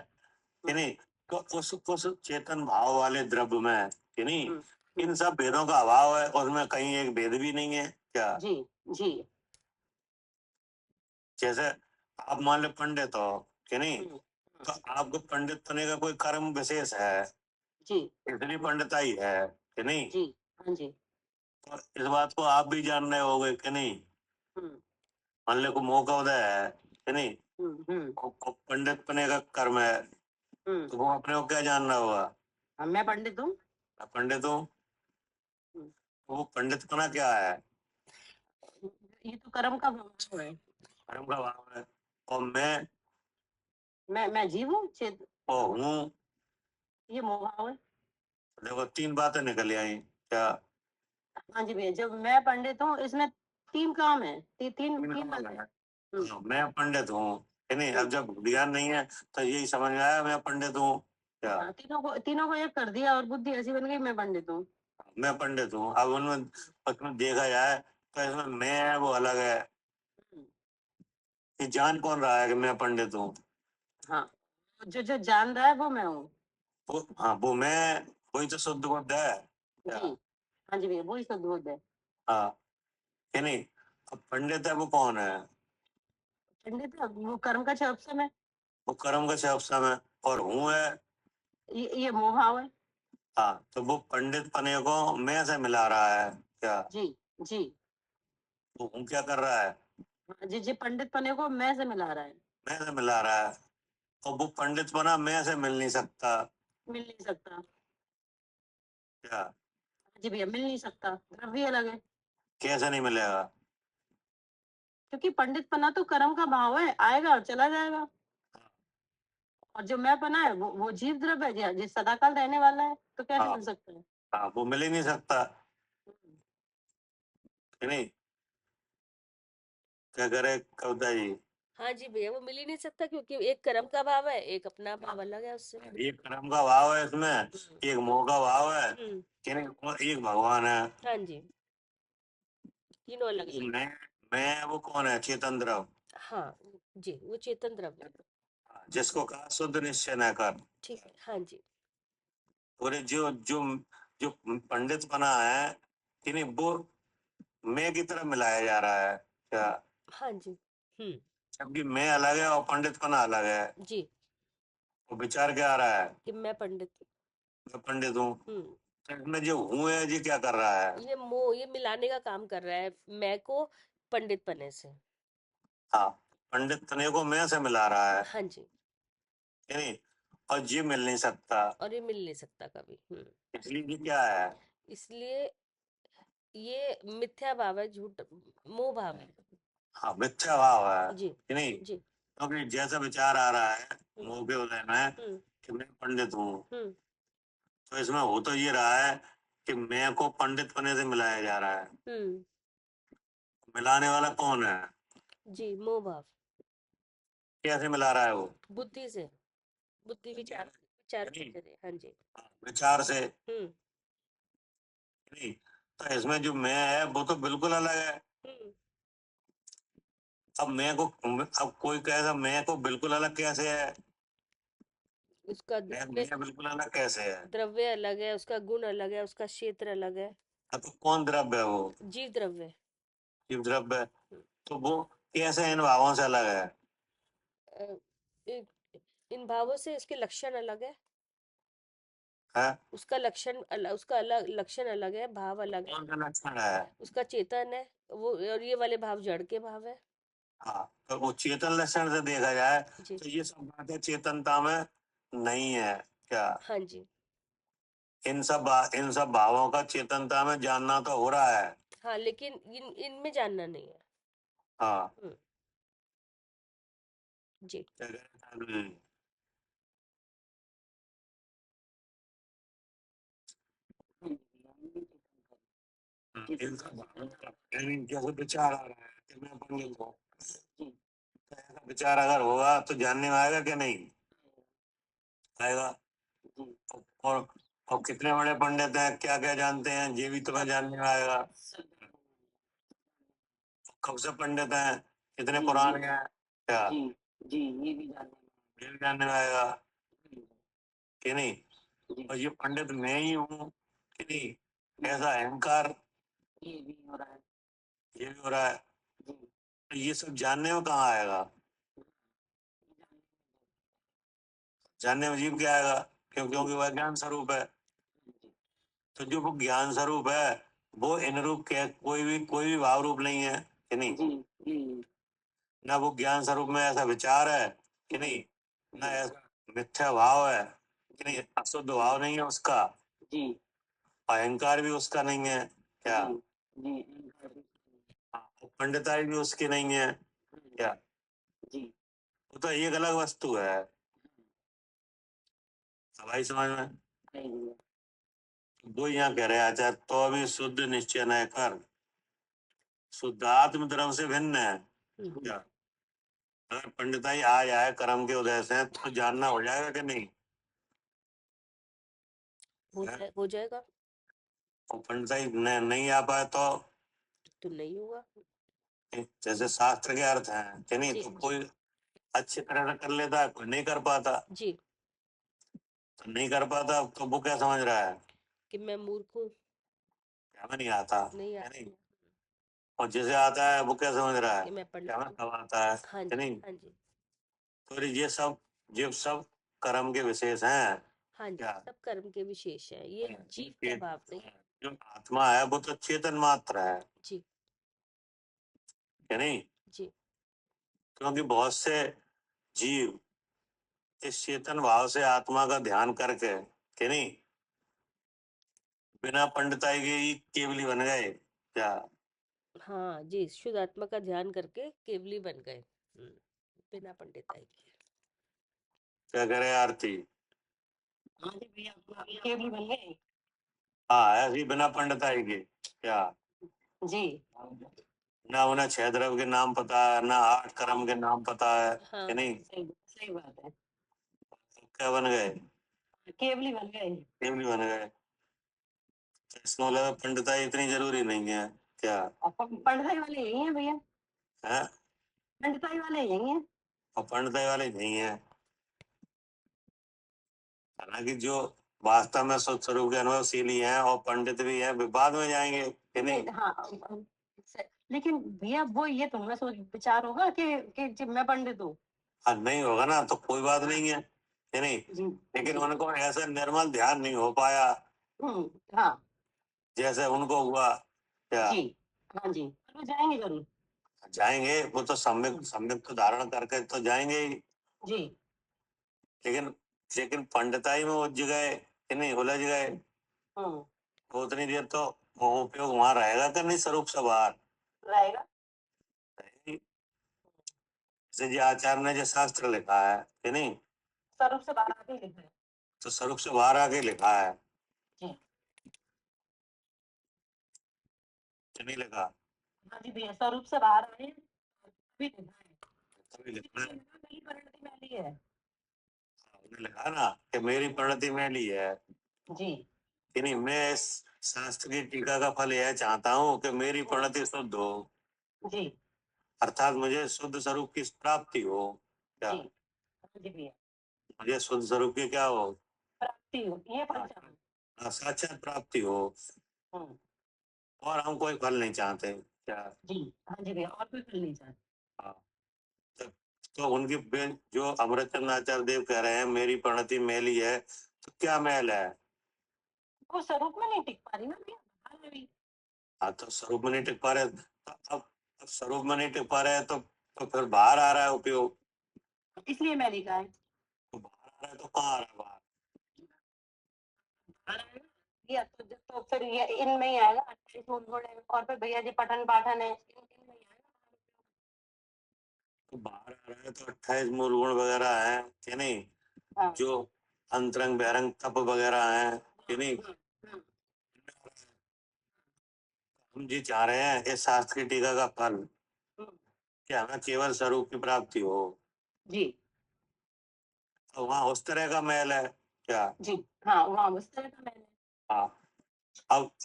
कि नहीं। तो उस चेतन भाव वाले द्रव्य में कि नहीं इन सब भेदों का अभाव है, उसमें कहीं एक भेद भी नहीं है। क्या? जी जी। जैसे आप मान लो पंडित हो कि नहीं, तो आपको पंडित होने का कोई कर्म विशेष है जी। इसलिए पंडिताई है कि नहीं। जी। हाँ जी। तो इस बात को आप भी जान रहे होगे कि नहीं। मान लो को मौका उदय है कि नहीं, को पंडित बने का कर्म है तो वो अपने को क्या जानना होगा? मैं पंडित हूँ। मैं पंडित हूँ। तो वो पंडितपना क्या है? ये तो कर्म का भाव है। कर्म का भाव है। और मैं जीव हूँ चेत वो हूँ। ये मोह भाव है। देखो 3 बातें निकल आई। क्या? हाँ जी भैया, जब मैं पंडित हूँ इसमें 3 काम है। तीन तीन तीन कमल बातें। है। हुँ, मैं पंडित हूँ, है नहीं? हुँ। अब जब ज्ञान नहीं है तो यही समझ में आया मैं पंडित हूँ क्या? हाँ, तीनों को एक कर दिया और बुद्धि ऐसी बन गई मैं पंडित हूँ। मैं पंडित हूँ। अब उसमें देखा जाए तो इसमें मैं है वो अलग है। हुँ, ये जान कौन रहा है कि मैं पंडित हूँ? हाँ, जो जान रहा है वो मैं हूँ। वो, हाँ, वो मैं, वही तो शुद्ध बुद्ध है क्या? जी, हाँ जी भैया, वही शुद्ध बुद्ध है। हाँ, है नहीं? अब पंडित है वो कौन है? पंडित वो कर्म का क्षय है। वो कर्म का क्षय है। और हूँ है। ये मोह भाव है। हाँ, तो वो पंडित पने को मैं से मिला रहा है क्या? जी, जी। वो हूँ क्या कर रहा है? हाँ, जी, पंडित पने को मैं से मिला रहा है। मैं से मिला रहा है। और वो पंडित पना मैं से मिल नहीं सकता मिल नहीं सकता। क्या? जी भैया, मिल नहीं सकता। द्रव्य अलग है। कैसे नहीं मिलेगा? क्योंकि पंडित पना तो कर्म का भाव है, आएगा और चला जाएगा। और जो मैं पना है वो जीव द्रव्य है, जो सदाकाल रहने वाला है, तो कैसे हाँ, मिल सकता है? हाँ, वो मिल ही नहीं सकता, हम्म, है नहीं? क्या करे कविता जी? हाँ जी भैया, वो मिल ही नहीं सकता क्योंकि एक कर्म का भाव है, एक अपना भाव अलग है उससे। एक कर्म का भाव है इसमें, हम्म। एक मोह का भाव है, हम्म। कि नहीं? और एक भगवान है। हाँ जी, तीनों अलग वो अलग। मैं वो कौन है? चेतन द्रव। हाँ जी, वो चेतन द्रव्य है। जिसको कहा शुद्ध निश्चय न कर। ठीक है, हाँ जी। और ये जो जो जो पंडित बना है, कि नहीं, वो मैं की तरफ मिलाया जा रहा है क्या? हाँ जी। जबकि मैं अलग है और पंडित पना अलग है। जी, वो विचार क्या आ रहा है? कि मैं पंडित मैं पंडित हूँ। हूँ। तो इसमें जो हूँ है जी क्या कर रहा है? ये मिलाने का काम कर रहा है मैं को पंडित पने से। हाँ, पंडित तने को मैं से मिला रहा है, हाँ जी। कि नहीं? और ये मिल नहीं सकता, और ये मिल नहीं सकता कभी। इसलिए ये क्या है? इसलिए ये मिथ्या भाव है, झूठ मोह भाव है। हाँ, मिथ्या भाव है, जी। कि नहीं? जी। क्योंकि जैसा विचार आ रहा है हम्म। मुंह के उदय में हम्म। कि मैं पंडित हूँ, हम्म। तो इसमें हो तो ये रहा है कि मैं को पंडित पने से मिलाया जा रहा है। हम्म। मिलाने वाला कौन है? जी, मोह भाव। कैसे मिला रहा है वो? बुद्धि से। बुद्धि विचार विचार नहीं, से। हाँ जी। विचार से, हम्म। नहीं? तो इसमें जो मैं है वो तो बिल्कुल अलग है। हम्म। अब मैं को, अब कोई कहेगा मैं को बिल्कुल अलग कैसे है? उसका मैं बिल्कुल अलग कैसे है? द्रव्य अलग है, उसका गुण अलग है, उसका क्षेत्र अलग है। अब तो कौन द्रव्य है वो? जीव द्रव्य। जीव द्रव्य है। हम्म। तो वो कैसे इन भावों से अलग है? अ, इन भावों से इसके लक्षण अलग है। है? उसका लक्षण अलग, उसका अलग लक्षण अलग है, भाव अलग है। कौन सा लक्षण है? उसका चेतन है वो, और ये वाले भाव जड़ के भाव है। हाँ, तो वो चेतन लक्षण से देखा जाए जी। तो ये सब बातें चेतनता में नहीं है क्या? हाँ जी। इन सब भावों का चेतनता में जानना तो हो रहा है। हाँ, लेकिन इनमें जानना नहीं है। हाँ, हम्म। जी। क्या कह रहे हैं? इन सब भावों का जैसे विचार आ रहा है कि मैं पंडित हूँ, तो ऐसा विचार अगर होगा तो जानने में आएगा कि नहीं आएगा? और और कितने बड़े पंडित हैं, क्या क्या जानते हैं, ये भी तुम्हें जानने में आएगा। कब से पंडित हैं, कितने पुराने हैं क्या? जी, जी, ये भी जानना ये भी जानने में आएगा है। कि नहीं? जी, और ये पंडित मैं ही हूँ, कि नहीं? ऐसा अहंकार ये भी हो रहा है। ये भी हो रहा है। जी, तो ये सब जानने में कहाँ आएगा? जानने में जीव क्या आएगा? क्योंकि वह ज्ञान स्वरूप है। तो जो वो ज्ञान स्वरूप है वो इन रूप के कोई भी भाव रूप नहीं है, कि नहीं? जी, जी, ना वो ज्ञान स्वरूप में ऐसा विचार है, कि नहीं? ना ऐसा मिथ्या भाव है, कि नहीं? अशुद्ध भाव नहीं है उसका। जी, अहंकार भी उसका नहीं है क्या? जी, जी, हाँ, और पंडिताई भी उसकी नहीं है क्या? जी, वो तो एक अलग वस्तु है। सवाई समझ में? नहीं, वो यहाँ कह रहे हैं आचार्य, तो अभी शुद्ध निश्चय न कर शुद्धात्म धर्म से भिन्न है क्या? अगर पंडिताई आ जाए कर्म के उदय से तो जानना हो जाएगा कि नहीं? हो जाएगा। और पंडिताई नहीं आ पाए तो नहीं होगा। जैसे शास्त्र के अर्थ हैं कि नहीं, जी तो जी कोई अच्छी तरह से कर लेता है, कोई नहीं कर पाता। जी। तो नहीं कर पाता तो वो क्या समझ रहा है? कि मैं मूर्ख हूँ, क्या हमें नहीं आता नहीं क्या? आता नहीं। और जिसे आता है वो क्या समझ रहा है? कि मैं क्या हमें पंडित हूँ। सब आता है हाँ कि जी नहीं? हाँ जी तो ये सब कर्म के विशेष हैं हाँ जी, क्या? सब कर्म के विशेष हैं, ये जीव ये प्रभाव नहीं। जो आत्मा है वो तो चेतन मात्र है जी कि नहीं? जी क्योंकि बहुत से जीव इस चेतन भाव से आत्मा का ध्यान करके कि नहीं बिना पंडिताई के ही केवली बन गए क्या? हाँ जी, शुद्ध आत्मा का ध्यान करके केवली बन गए। बिना पंडिताई के। क्या करे आरती? हाँ जी भैया, केवली बन गए। हाँ, ऐसी बिना पंडिताई के क्या? जी ना उन्हें छह द्रव्य के नाम पता है, ना आठ कर्म के नाम पता है हाँ कि नहीं? सही सही बात है, क्या बन गए? केवली बन गए। केवली बन गए। तो इसका मतलब है पंडिताई इतनी जरूरी नहीं है क्या? और पंडिताई वाले यही हैं भैया, है? पंडिताई वाले यही हैं। और पंडिताई वाले नहीं है। हालांकि जो वास्तव में शुद्ध स्वरूप के अनुभवशीली हैं और पंडित भी हैं, विवाद में जाएंगे कि नहीं? हाँ लेकिन भैया वो ये तुमने सोच विचार होगा कि जब मैं पंडित हूँ। हाँ, नहीं होगा ना तो कोई बात नहीं है कि नहीं? जी लेकिन जी उनको ऐसा निर्मल ध्यान नहीं हो पाया हाँ जैसे उनको हुआ क्या? जी हाँ जी, तो जाएंगे जरूर। जाएंगे, वो तो सम्यक सम्यक तो धारण करके तो जाएंगे ही। जी लेकिन लेकिन पंडिताई में उलझ गए कि नहीं, उलझ गए हम्म तो उतनी देर तो वो उपयोग वहां रहेगा कि नहीं स्वरूप से बाहर? रहेगा। जैसे जी आचार्य ने जो शास्त्र लिखा है कि नहीं, स्वरूप से बाहर आके लिखा है। तो स्वरूप से बाहर आके लिखा है जी कि नहीं लिखा? हाँ जी भैया, स्वरूप से बाहर आए हैं, भी लिखा है। तभी लिखा है। मेरी परिणति मैली है। उन्होंने लिखा ना कि मेरी प्रणति मैली है जी कि नहीं। मैं इस शास्त्र की टीका का फल यह चाहता हूँ कि मेरी प्रणति शुद्ध हो, जी अर्थात मुझे शुद्ध स्वरूप की प्राप्ति हो क्या? जी हाँ जी भैया, मुझे शुद्ध स्वरूप की क्या हो? प्राप्ति हो ये पहचान। साक्षात प्राप्ति हो। हम्म और हम कोई फल नहीं चाहते क्या? जी हाँ जी भैया, और कोई फल नहीं चाहते। हाँ, तो, तो उनकी जो अमृतचंद्र आचार्य देव कह रहे हैं मेरी प्रणति मैली है, तो क्या मैल है? वो स्वरूप में नहीं टिक पा रही ना भैया, बाहर है भी। हाँ, तो स्वरूप में नहीं टिक पा रहे तो अब स्वरूप में नहीं टिक पा रहे हैं तो फिर बाहर आ रहा है उपयोग। इसलिए मैली का है। तो बाहर आ रहा है तो कहाँ आ रहा है बाहर? बाहर आएगा भैया, तो फिर ये इनमें ही आएगा, 28 मूल गुण है, और फिर भैया जी पठन पाठन है, इनमें ही आएगा। तो बाहर आ रहा है तो 28 मूल गुण वगैरह है कि नहीं, हाँ जो अंतरंग बहिरंग तप वगैरह है कि नहीं। हाँ, हम जी चाह रहे हैं इस शास्त्र की टीका का फल हम्म, कि हमें केवल स्वरूप की प्राप्ति हो। जी तो वहाँ उस तरह का मैल है क्या? जी हाँ, वहाँ उस तरह का मैंने। हाँ,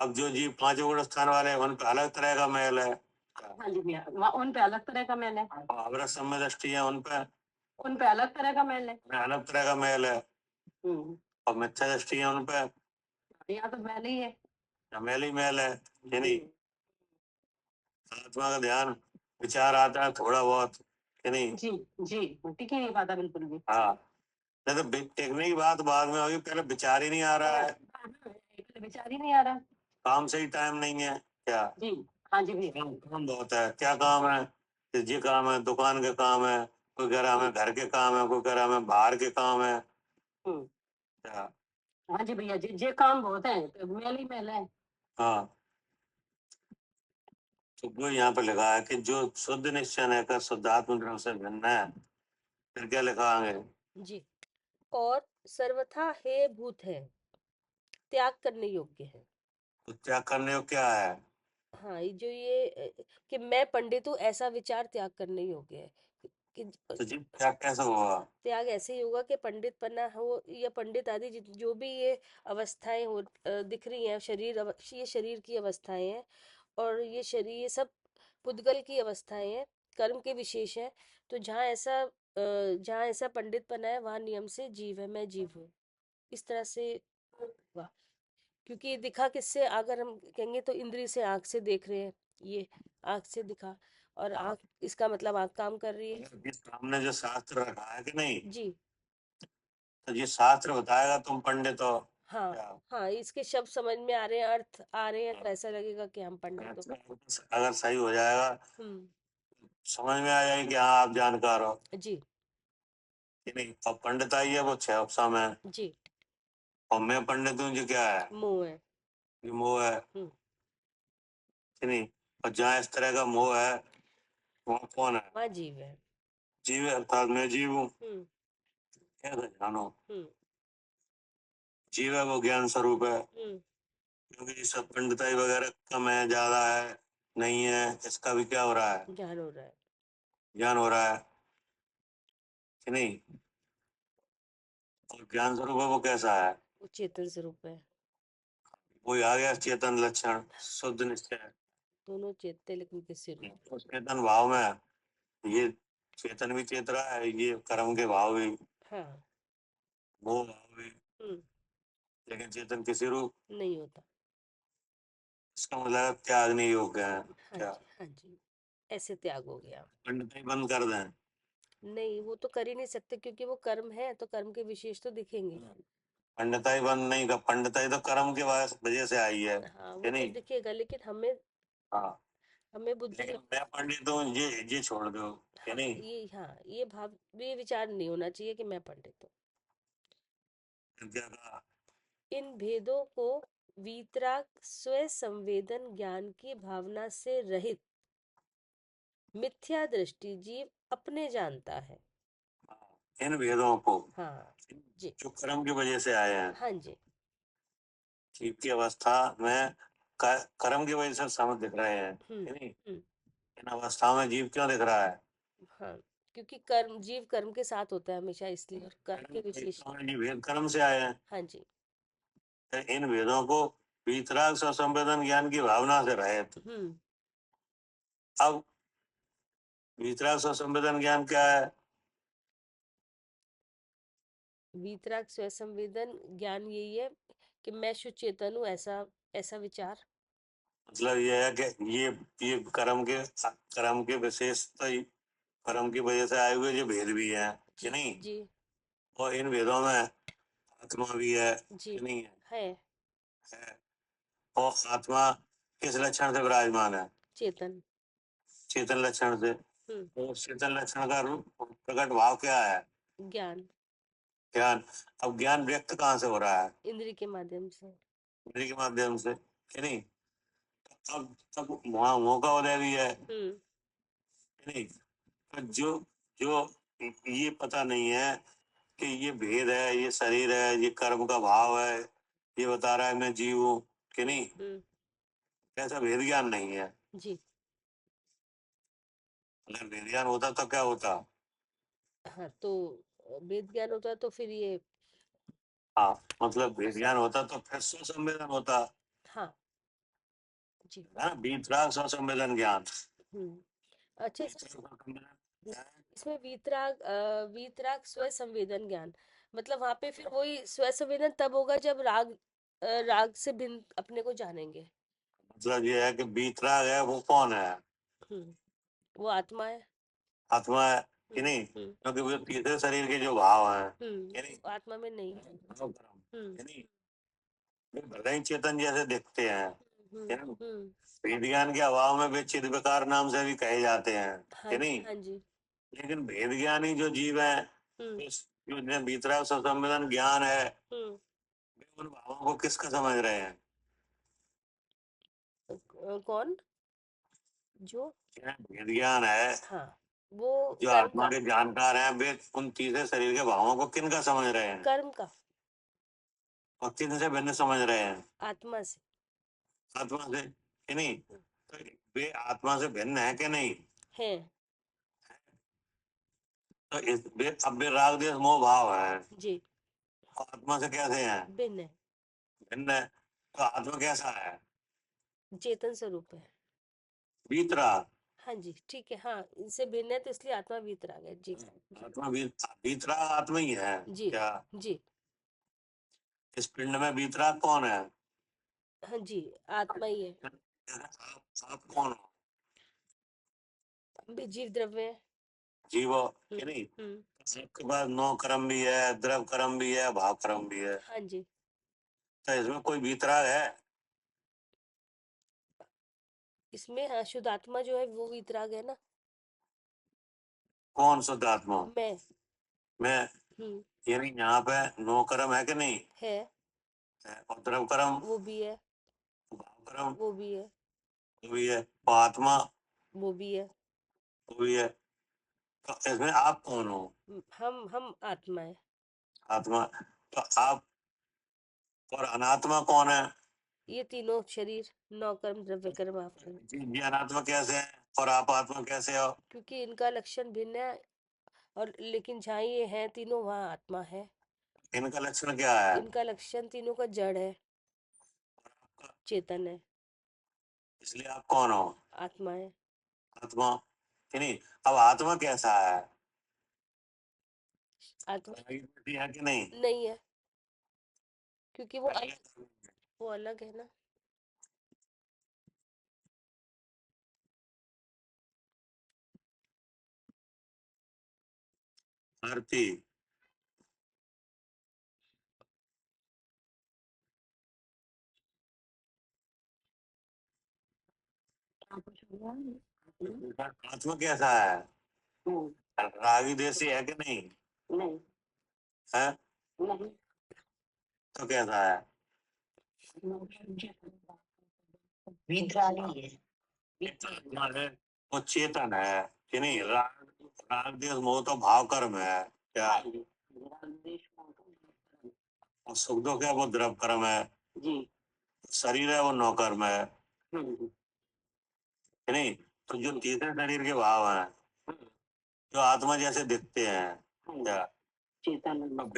अब जो जीव पांच गुण स्थान वाले हैं उन पर अलग तरह का मैल है क्या? हाँ जी भैया, वहाँ उन पे अलग तरह का मैंने, और अवरत सम्य दृष्टि है उन पे अलग तरह का मैंने। उनमें अलग तरह का मैल है। हम्म और मिथ्या दृष्टि है उन पे यहाँ तो मैंने ही है। मैल ही मैल है कि नहीं। आत्मा का ध्यान विचार आता है थोड़ा बहुत कि नहीं। जी जी टिक ही नहीं पाता बिल्कुल भी। हाँ, नहीं तो टेक्निक की बात बाद में होगी, पहले विचार ही नहीं आ रहा है। पहले विचार ही नहीं आ रहा। काम से ही टाइम नहीं है क्या? जी हाँ जी भैया। काम बहुत है, क्या काम है? ये काम है, दुकान के काम है, कोई कह रहा हमें घर के काम है, कोई कह रहा हमें बाहर के काम है हम्म क्या? हाँ जी भैया जी, जे काम बहुत है, तो मैल ही मैल है। हाँ, तो वो यहाँ पे लिखा है कि जो शुद्ध निश्चय है शुद्धात्म द्रव्य से भिन्न है। फिर क्या लिखा आगे? जी। और सर्वथा हे भूत है, त्याग करने योग्य है। तो त्याग करने को क्या है? हाँ, ये जो कि मैं पंडित हूँ, ऐसा विचार त्याग करने योग्य है। कि तो जी त्याग कैसे होगा? त्याग ऐसे ही होगा कि पंडित पन्ना हो या पंडित आदि जो भी ये अवस्थाएं दिख रही हैं, ये शरीर की अवस्थाएं हैं, और ये शरीर ये सब पुद्गल की अवस्थाएं हैं, कर्म के विशेष हैं। तो जहाँ ऐसा पंडित पना है, वहाँ नियम से जीव है, मैं जीव हूँ, इस तरह से होगा। क्योंकि ये दिखा किससे, अगर हम कहेंगे तो इंद्री से, आंख से देख रहे हैं, ये आंख से दिखा, और आंख, इसका मतलब आंख काम कर रही है। ये सामने जो शास्त्र रखा है कि नहीं, जी तो ये शास्त्र बताएगा तुम पंडित हो हाँ क्या? हाँ, इसके शब्द समझ में आ रहे हैं, अर्थ आ रहे हैं, तो ऐसा लगेगा कि हम पंडित हो। अगर सही हो जाएगा, हम्म। समझ में आ जाएगी कि हाँ आप जानकार हो जी कि नहीं। अब पंडित आई है वो 6 अप्सा में, जी। और मैं पंडित हूँ जी क्या है? मुंह है। ये मोह है हम्म। कि नहीं। और जहाँ इस तरह का मोह है वहाँ कौन है? वहाँ जीव है। जीव है, अर्थात मैं जीव हूँ। हम्म। कैसे जानो? हम्म। जीव है वो ज्ञान स्वरूप है। हम्म। क्योंकि ये सब पंडिताई वगैरह कम है, ज्यादा है, नहीं है, इसका भी क्या हो रहा है? ज्ञान हो रहा है। ज्ञान हो रहा है कि नहीं। और ज्ञान स्वरूप है वो कैसा है? वो चेतन स्वरूप है। वही आ गया चेतन लक्षण, शुद्ध निश्चय। दोनों चेतते, लेकिन किससे रूप। उस चेतन भाव में ये चेतन भी चेत रहा है, ये कर्म के भाव भी, हाँ। मोह भाव भी, हम्म। लेकिन चेतन किसी रूप। नहीं होता। इसका मतलब त्याग नहीं योग्य है हाँ क्या? जी हाँ जी, ऐसे त्याग हो गया। पंडिताई बंद कर दें? नहीं, वो तो कर ही नहीं सकते, क्योंकि वो कर्म है, तो कर्म के विशेष तो दिखेंगे। पंडिताई बंद नहीं कर, पंडिताई तो कर्म के वजह से आई है हाँ, वो कि तो नहीं। दिखेगा, लेकिन हमें हाँ, हमें बुद्धि। लेकिन मैं पंडित हूँ ये छोड़ दो कि हाँ, नहीं। ये भाव, ये विचार नहीं होना चाहिए कि मैं पंडित हूँ। क्या कहा? इन भेदों को वीतराग स्व संवेदन ज्ञान की भावना से रहित मिथ्या दृष्टि जीव अपने जानता है। इन भेदों को हाँ जी। जो कर्म की वजह से आए हैं, हाँ जी। जीव की अवस्था में कर्म की वजह से समझ दिख रहे हैं हम्म। कि नहीं। हम्म। इन अवस्थाओं में जीव क्यों दिख रहा है? हाँ, क्योंकि कर्म, जीव कर्म के साथ होता है हमेशा, इसलिए, और कर्म के विशेष। ये भेद कर्म से आए हैं। हाँ जी। तो इन भेदों को वीतराग संवेदन ज्ञान की भावना से रहे। हम्म। अब वीतराग संवेदन ज्ञान क्या है? वीतराग स्व संवेदन ज्ञान यही है कि मैं शुद्ध चेतन हूँ, ऐसा ऐसा विचार। मतलब ये है कि ये कर्म के विशेष, तो कर्म की वजह से आए हुए जो भेद भी हैं कि जी नहीं। जी और इन भेदों में आत्मा भी है जी। कि नहीं है? है। है। और आत्मा किस लक्षण से विराजमान है? चेतन। चेतन लक्षण से। हम्म। तो चेतन लक्षण का रूप प्रकट भाव क्या है? ज्ञान। ज्ञान। अब ज्ञान व्यक्त कहाँ से हो रहा है? इंद्रिय के माध्यम से। इंद्रिय के माध्यम से कि नहीं। अब वहाँ मोह का उदय भी है हम्म। कि नहीं। तो जो जो ये पता नहीं है कि ये भेद है, ये शरीर है, ये कर्म का भाव है, ये बता रहा है मैं जीव हूँ कि नहीं। हम्म। ऐसा भेद ज्ञान नहीं है। जी अगर भेद ज्ञान होता तो क्या होता? हाँ, तो वेद ज्ञान होता तो फिर ये। हाँ, मतलब भेद ज्ञान होता तो फिर स्वसंवेदन होता हाँ जी। है ना। वीतराग स्वसंवेदन ज्ञान। अच्छा, क्या है? इसमें वीतराग स्व संवेदन ज्ञान, मतलब वहां पे फिर वही स्व संवेदन तब होगा जब राग से भिन्न अपने को जानेंगे। मतलब ये है कि वीतराग है वो कौन है? हम्म। वो आत्मा है। आत्मा है कि हम्म। नहीं। हम्म। क्योंकि वो तीसरे शरीर के जो भाव हैं कि नहीं, वो आत्मा में नहीं है। भाव कर्म हम्म। कि नहीं, वे भले ही चेतन जैसे दिखते हैं कि नहीं। हम्म। भेद ज्ञान के अभाव में वे चिद विकार नाम से भी कहे जाते हैं हाँ कि जी नहीं। हाँ जी। लेकिन भेद ज्ञानी जो जीव है, हम्म। जो जिन्हें भीतरा संवेदन ज्ञान है, हम्म। वे उन भावों को किसका समझ रहे हैं? कौन? जो। जिन्हें भेद ज्ञान है, हाँ, वो जो कर्म आत्मा का। के जानकार हैं, वे उन तीसरे शरीर के भावों को किनका समझ रहे हैं? कर्म का। और किनसे भिन्न समझ रहे हैं? आत्मा से। आत्मा से, कि नहीं? तो वे आत्मा से भिन्न है कि नहीं? है। तो इस वे अब वे राग देश मोह भाव है, जी। और आत्मा से कैसे हैं? भिन्न है। भिन्न है। तो आत्मा कैसा है? चेतन स्वरूप है। वीतराग। हाँ जी, ठीक है। हाँ, इनसे भिन्न है तो इसलिए आत्मा वीतराग है। जी। आत्मा वीतराग आत्मा ही है जी। क्या? जी। इस पिंड में वीतराग कौन है? हाँ जी, आत्मा ही है। आप कौन हो? हम भी जीव द्रव्य है। जीव हो, कि नहीं? आपके पास नौ कर्म भी है, द्रव कर्म भी है, भाव कर्म भी है। हाँ जी। तो इसमें कोई वीतराग है? इसमें हाँ, शुद्ध आत्मा जो है वो वीतराग है ना। कौन शुद्ध आत्मा? मैं। हम्म। यानी यहाँ पे नौ कर्म है कि नहीं? है। है। और द्रव कर्म, वो भी है। भाव कर्म, वो भी है। वो भी है, और आत्मा, वो भी है। वो भी है। तो इसमें आप कौन हो? हम आत्मा है। आत्मा। तो आप और अनात्मा कौन है? ये तीनों शरीर, नौ कर्म, द्रव्य कर्म, आप। ये अनात्मा कैसे है और आप आत्मा कैसे हो? क्योंकि इनका लक्षण भिन्न है, और लेकिन जहाँ ये हैं तीनों वहाँ आत्मा है। इनका लक्षण क्या है? इनका लक्षण तीनों का जड़ है, चेतन है। इसलिए आप कौन हो? आत्मा है। आत्मा, कि नहीं? अब आत्मा कैसा है? आत्मा है कि नहीं? नहीं है, क्योंकि वो अलग है ना। आरती। आत्मा कैसा है? रागी देसी है कि नहीं? नहीं। है? नहीं। तो कैसा है? वितरागी है। आत्मा है, वो चेतन है, कि नहीं? राग देश मोह तो भाव कर्म है क्या? और सुख दुख है वो द्रव कर्म है। जी। शरीर है वो नौ कर्म है, कि नहीं? तो जो तीसरे शरीर के भाव हैं, जो आत्मा जैसे दिखते हैं क्या? चेतन। अब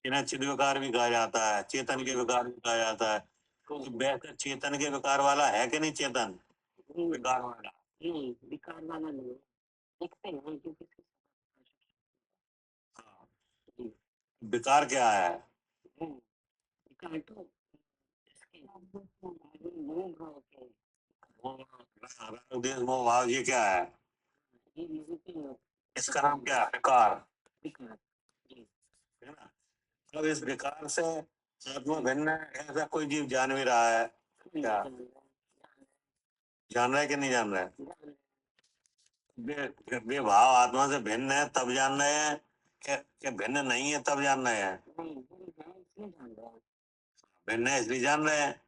इन्हें चिद विकार भी कहा जाता है, चेतन के विकार भी कहा जाता है। तो वैसे चेतन के विकार वाला है कि नहीं? चेतन विकार वाला? नहीं, विकार वाला नहीं। दिखते हैं क्योंकि हाँ। विकार क्या है? विकार तो मोह भाव के। राग देश मोह भाव, ये क्या है? ये लोगों के इसका नाम क्या है? विकार, विकार। है ना? अब इस विकार से आत्मा भिन्न है, ऐसा कोई जीव जान भी रहा है क्या? जान रहा है कि नहीं जान रहा है? वे भाव आत्मा से भिन्न है तब जान रहे हैं, कि भिन्न नहीं है तब जान रहे हैं? भिन्न है इसलिए जान रहे हैं,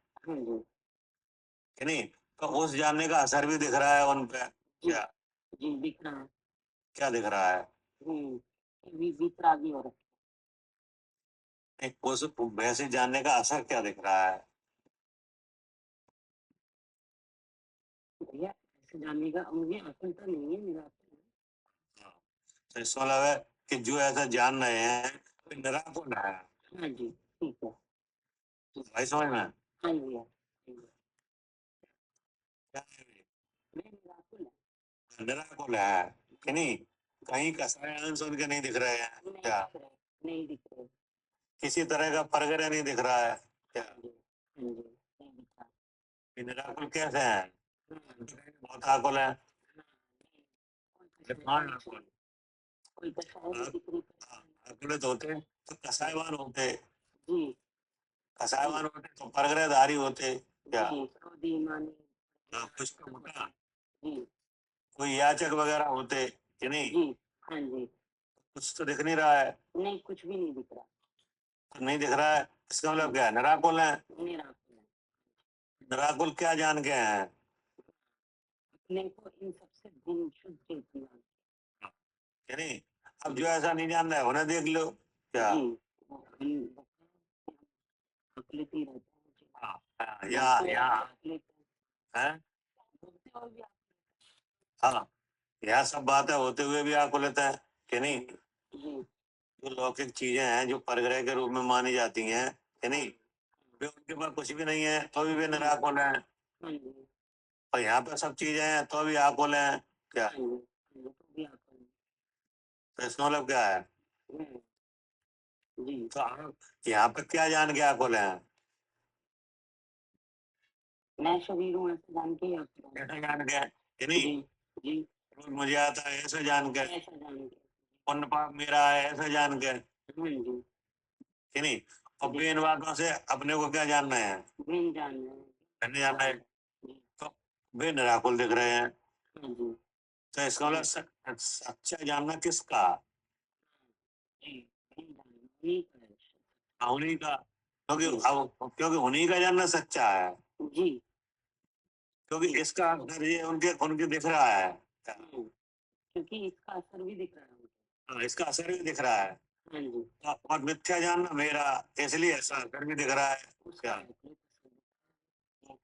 कि नहीं? तो उस जानने का असर भी दिख रहा है उन पे क्या? जी, दिख रहा है। क्या दिख रहा है? वितरागी और एक उस वैसे जानने का असर क्या दिख रहा है? भैया ऐसे जानने का मुझे आशंका नहीं है, मेरा तो इसका मतलब है कि जो ऐसा जान रहे हैं वे निराकुल है। हाँ जी, ठीक है। भाई समझ में? हाँ जी भैया। क्या है ये? मैं निराकुल है। निराकुल है, कि नहीं? कहीं कसाय अंश उनके नहीं दिख रहे हैं नहीं क्या? दिख रहे, नहीं दिख रहे। किसी तरह का परगरे नहीं दिख रहा है क्या? हाँ जी, हाँ जी, नहीं दिख रहा। ये निराकुल कैसे है? बहुत आकुल है। आकुल। कोई कसाय नहीं दिख रही। आकुलित होते तो कसायवान होते, जी। कसायवान होते तो परग्रहधारी होते क्या? जी, क्रोधी मानी। कुछ तो होता, जी। कोई याचक वगैरह होते, कि नहीं? जी। हाँ जी। कुछ तो दिख नहीं रहा है। नहीं, कुछ भी नहीं दिख रहा। तो नहीं दिख रहा है, इसका मतलब क्या है? निराकुल है। निराकुल है। निराकुल क्या जान के हैं? अपने को इन सबसे भिन्न शुद्ध चेतना। कि नहीं? अब जो ऐसा नहीं जान रहा है उन्हें देख लो क्या? जी। वो भिन्न आकुलित ही रहता है मुझे। या तो या आकुलित है। भोगते हुए भी हाँ, यह सब बातें होते हुए भी आकुलित है कि नहीं। जी जो लौकिक चीजें हैं जो परग्रह के रूप में मानी जाती हैं कि नहीं, वे उनके पास कुछ भी नहीं है तो भी वे निराकुल हैं। हाँ जी और यहाँ पे सब चीजें हैं तो भी आकुल हैं क्या। हाँ जी तो भी आकुल तो इसका मतलब क्या है। हम्म, जी तो आप यहाँ पे क्या जान के आकुल हैं। मैं शरीर हूँ ऐसा जान के ही आकुल हूँ। ऐसा जान के कि जी नहीं। जी रोज मुझे आता है ऐसा जान के। ऐसा जान के पुण्य पाप मेरा है ऐसा जान के हाँ जी कि नहीं। और जी बेन बातों से अपने को क्या जानना है, बिन जान रहे हैं। नहीं जानना है। जी तो वे निराकुल दिख रहे हैं। हाँ जी तो इसका मतलब सच्चा जानना किसका। जी बिन जान नहीं करे। उन्हीं का, क्योंकि उन्हीं का जानना सच्चा है। जी क्योंकि इसका अंतर ये उनके उनके दिख रहा है। क्योंकि इसका असर भी दिख रहा है मुझे। हाँ, इसका असर भी दिख रहा है। हाँ जी और मिथ्या जानना मेरा, इसलिए ऐसा असर भी दिख रहा है उसका क्या। आकुलित असर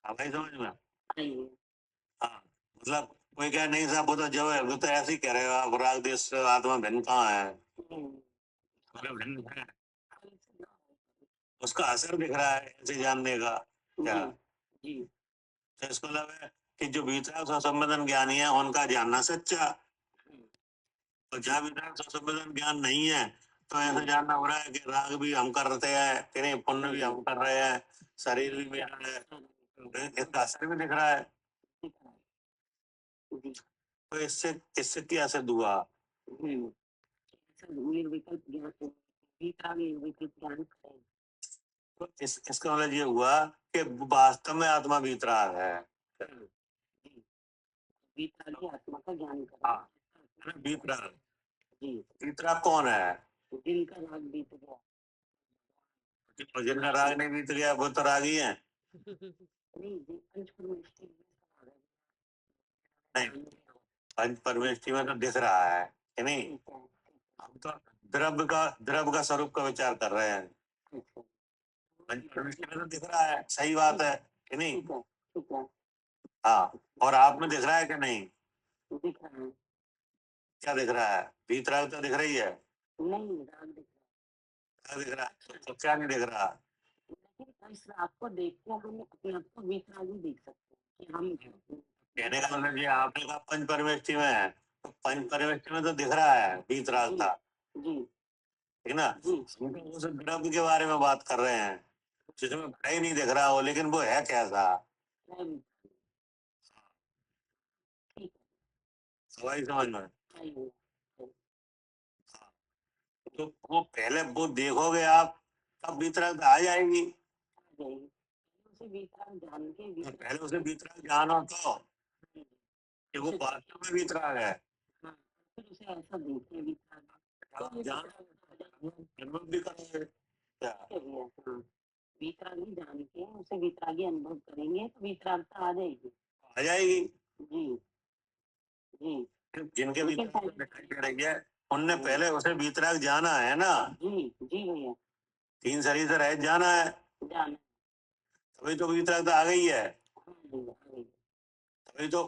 हाँ भाई समझ में। आइए हाँ, मतलब कोई कहे नहीं साहब वो तो जो है वो तो ऐसे ही कह रहे हो आप, राग देश से आत्मा भिन्न कहाँ है। मतलब भिन्न है, उसका असर दिख रहा है ऐसे जानने का क्या। जी जी तो इसका मतलब है कि जो वितराग स्वसंवेदन ज्ञानी है उनका जानना सच्चा। और जहाँ वितराग स्वसंवेदन ज्ञान नहीं है तो ऐसा जानना हो रहा है कि राग भी हम कर रहे हैं कि नहीं, पुण्य भी हम कर रहे हैं, शरीर भी मेरा है, इसका असर भी दिख रहा है। जी तो इससे इससे क्या सिद्ध हुआ। निर्विकल्प ज्ञान वितराग निर्विकल्प ज्ञान करें। तो इसका मतलब ये हुआ कि वास्तव में आत्मा वितराग है। जी वितरागी आत्मा का ज्ञान करें। हाँ, वितराग। जी वितराग कौन है। जिनका राग बीत गया और जिनका राग नहीं बीत गया वो तो रागी है। नहीं जी पंच परमेष्टि नहीं, पंच परमेष्टि में तो दिख रहा है कि नहीं। हम तो द्रव्य का स्वरूप का विचार कर रहे हैं। पंच परमेष्टि में तो दिख रहा है, सही बात है कि नहीं। ठीक है हाँ, और आप में दिख रहा है कि नहीं। दिख रहा है क्या दिख रहा है, वितराग तो दिख रही है। नहीं राग दिख क्या दिख रहा है तो क्या नहीं दिख रहा। लेकिन इस आपको देख के हम अपने आप को वितरागी देख सकते हैं कि हम कहने का मतलब ये आपने कहा पंच परमेष्टि में है, तो पंच परमेष्टि में तो दिख रहा है वितरागता, जी ठीक ना। जी हम तो उस द्रव्य के बारे में बात कर रहे हैं जिसमें भय ही नहीं दिख रहा हो, लेकिन वो है कैसा। ठीक सवाई समझ में। है तो वो पहले वो देखोगे आप तब वितरागता आ जाएगी। उसे वितराग जान के तो पहले उसे वितराग जानो तो कि वो वास्तव में वितराग है। हाँ फिर उसे ऐसा देखे वितराग आप जान अनुभव भी करोगे क्या। वितरागी जान के उसे वितरागी अनुभव करेंगे तो वितरागता आ जाएगी। आ जाएगी। जी जी जिनके लेकिन वितराग पहले दिखाई दे रही है उनने पहले उसे वितराग जाना है ना। जी जी भैया तीन शरीर से रहित जाना है, जान तभी तो वितरागता आ गई है। तभी तो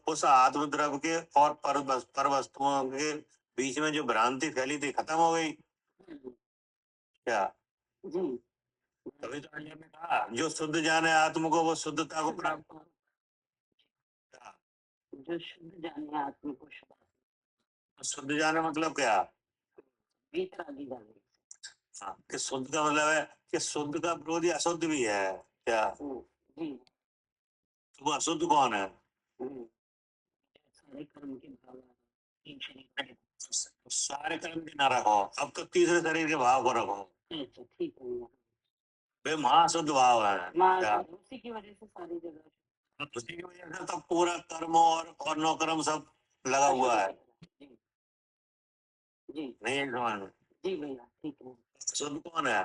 उस आत्मद्रव्य के और पर वस्तुओं के बीच में जो भ्रांति फैली थी खत्म हो गई क्या। जी तभी तो आचार्य ने कहा जो शुद्ध जाने आत्म को वो शुद्धता को प्राप्त हो। जो शुद्ध जाने आत्मा को शुद्ध जाने मतलब क्या। वितरागी जाने हाँ, कि शुद्ध का मतलब है कि शुद्ध का विरोधी अशुद्ध भी है क्या। जी तो वो अशुद्ध कौन है। सारे कर्म के भाव तीन शरीर सारे कर्म के ना रखो, अब तो तीसरे शरीर के भाव को रखो। अच्छा ठीक है वे महाशुद्ध भाव है क्या। उसी की वजह से सारी जगह उसी की वजह से तो पूरा कर्म और नो कर्म सब लगा हुआ है। जी नहीं है समझ में। जी भैया ठीक है शुद्ध कौन है।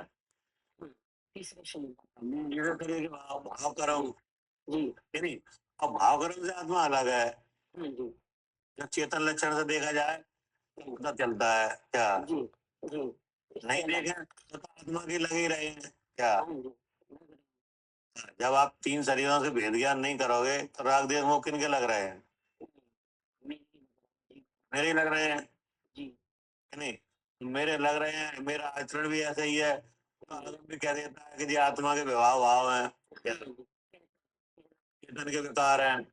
तीसरे शरीर तीसरे शरीर के भाव कर्म जी कि नहीं। अब भाव कर्म से आत्मा अलग है। हाँ जी जब चेतन लक्षण से देखा जाए तो पता चलता है क्या। जी जी नहीं देखे तो आत्मा की लगे ही रहेंगे। क्या? हाँ जी, लग रहे जब आप 3 शरीरों से भेद ज्ञान नहीं करोगे तो राग देश मोह किनके लग रहे हैं? हैं। मेरे ही मेरे ही लग रहे हैं, जी, है नहीं? तो मेरे लग रहे हैं, मेरा आचरण भी ऐसा ही है, तो आगम भी कह देता है कि जी आत्मा के विभाव भाव हैं, क्या हाँ जी, चेतन के विकार हैं, हाँ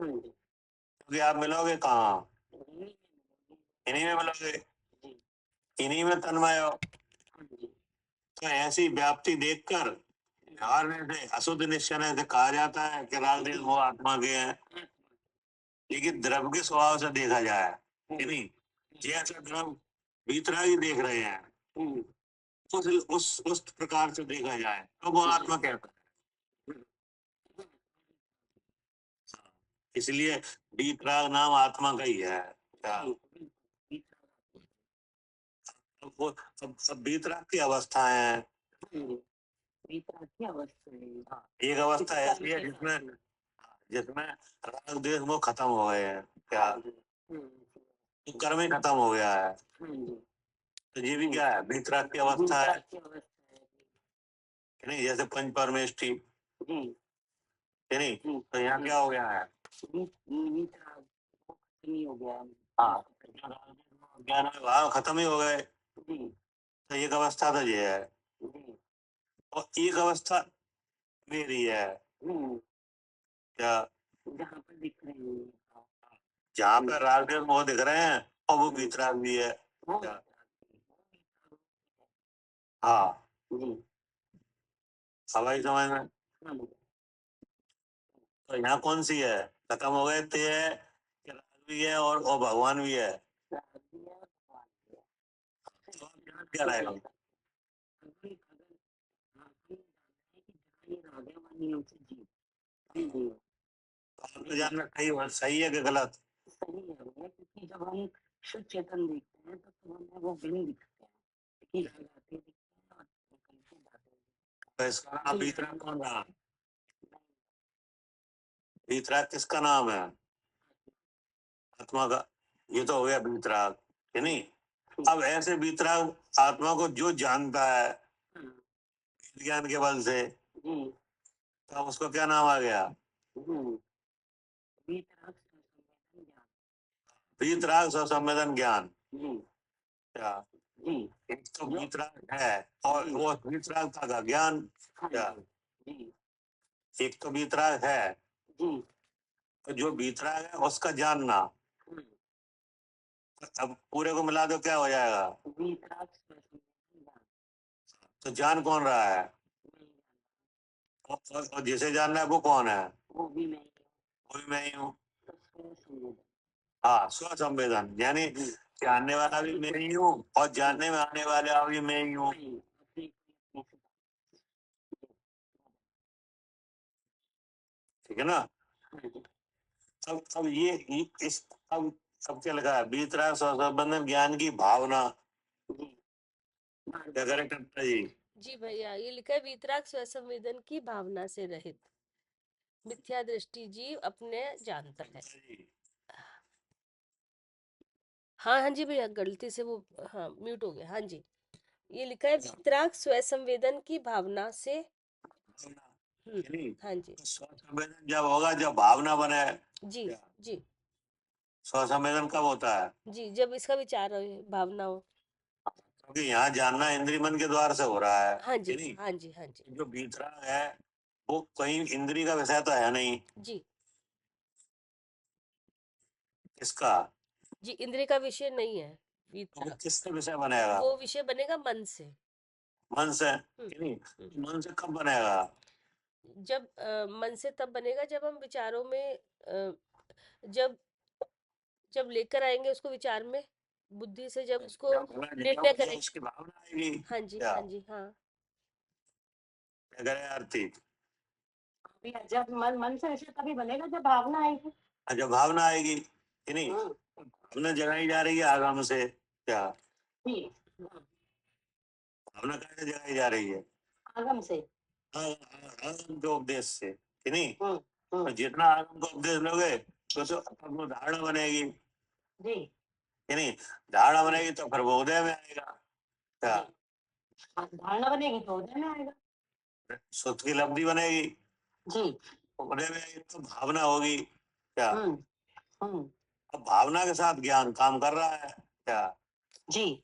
जी, क्योंकि आप मिलोगे कहाँ? इन्हीं में इन्हीं में मिलोगे, जी, इन्हीं में तन्मय हो। हाँ जी, तो ऐसी व्याप्ति देखकर व्यवहार में से अशुद्ध निश्चय से कहा जाता है कि राग देश मोह आत्मा के हैं। लेकिन द्रव्य के स्वभाव से देखा जाए, कि नहीं, जैसा द्रव वीतरागी देख रहे हैं, हम्म, उस प्रकार से देखा जाए तो वो आत्मा कहता है। इसलिए वीतराग नाम आत्मा का ही है, क्या? अब वो सब वीतराग की अवस्था है। की अवस्था है। एक अवस्था ऐसी है जिसमें जिसमें राग देश वो खत्म हो गए हैं, क्या? तो कर्म ही खत्म हो गया है। तो ये भी क्या है? वीतराग की अवस्था है, कि नहीं? जैसे पंच परमेष्ठी, कि नहीं? तो यहाँ क्या हो गया है? हो गया। हाँ, ज्ञान में भाव खत्म ही हो गए। तो एक अवस्था तो ये है, और एक अवस्था मेरी है, क्या? जहाँ पर दिख रहे हैं जहाँ पे राग देश मोह दिख रहे हैं और वो वीतराग भी है, वो क्या? हाँ, जी, हवाई समझ में। हाँ, तो यहाँ कौन सी है? खत्म हो गए थे है कि राग भी है और भगवान भी है। तो अब ज्ञान क्या रहेगा? आपको जानना सही है कि गलत? सही है भैया, क्योंकि जब हम शुद्ध चेतन देखते हैं तो हमें वो बिन दिखते हैं कि लगाते दिखते हैं और निकलते जाते हैं। तो इसका नाम वीतराग कौन रहा? वीतराग किसका नाम है? आत्मा का। ये तो हो गया वीतराग, है नहीं? अब ऐसे वीतराग आत्मा को जो जानता है ज्ञान के बल से, तो उसको क्या नाम आ गया? वीतराग स्वसंवेदन ज्ञान, क्या? एक तो वीतराग है और वो वीतराग का ज्ञान, क्या? एक तो वीतराग है, तो जो वीतराग है उसका जानना। अब पूरे को मिला दो क्या हो जाएगा? तो जान कौन रहा है? और जिसे जानना है वो कौन है? वो भी मैं वो भी मैं ही हूँ। तो हाँ, स्व संवेदन यानी जानने वाला भी मैं ही हूँ और जानने में आने वाला भी मैं ही हूँ, ठीक है ना? अब ये इस अब क्या लगा है? बीतराग स्वसंबंधन ज्ञान की भावना, क्या करेक्ट है जी? जी भैया, ये लिखा है वीतराग स्वसंवेदन की भावना से रहित मिथ्या दृष्टि जीव अपने जानता है। हाँ हाँ जी भैया, गलती से वो हाँ म्यूट हो गया। हाँ जी, ये लिखा है वीतराग स्वसंवेदन की भावना से। हाँ जी स्वसंवेदन जब होगा जब भावना बने। जी जी स्वसंवेदन कब होता है? जी, जब इसका विचार हो, भावना हो। क्योंकि यहाँ जानना इंद्रिय मन के द्वार से हो रहा है, हाँ जी नहीं? हाँ जी हाँ जी जो बीतराग है वो कहीं इंद्रिय का विषय तो है नहीं। जी इसका जी, इंद्रिय का विषय नहीं है तो वो वीतराग। किसका विषय बनेगा? वो विषय बनेगा मन से। मन से, कि नहीं? मन से कब बनेगा? जब मन से तब बनेगा जब हम विचारों में जब जब लेकर आएंगे उसको विचार में, बुद्धि से जब उसको निर्णय करेंगे। उसकी भावना आएगी, हाँ जी क्या? हाँ जी हाँ क्या करे आरती? जब मन से विषय तभी बनेगा जब भावना आएगी। जब भावना आएगी, कि नहीं? भावना जगाई जा रही है आगम से, क्या? भावना कैसे जगाई जा रही है? आगम से। आगम के उपदेश से, कि नहीं? तो जितना आगम का उपदेश लोगे तो अपनी धारणा बनेगी, जी, कि नहीं? धारणा बनेगी तो फिर वो उदय में आएगा, क्या? धारणा बनेगी तो उदय में आएगा। शुद्ध की लब्धि बनेगी, जी। होने में एक तो भावना होगी क्या, हम्म। हम्म। अब भावना के साथ ज्ञान काम कर रहा है क्या, जी।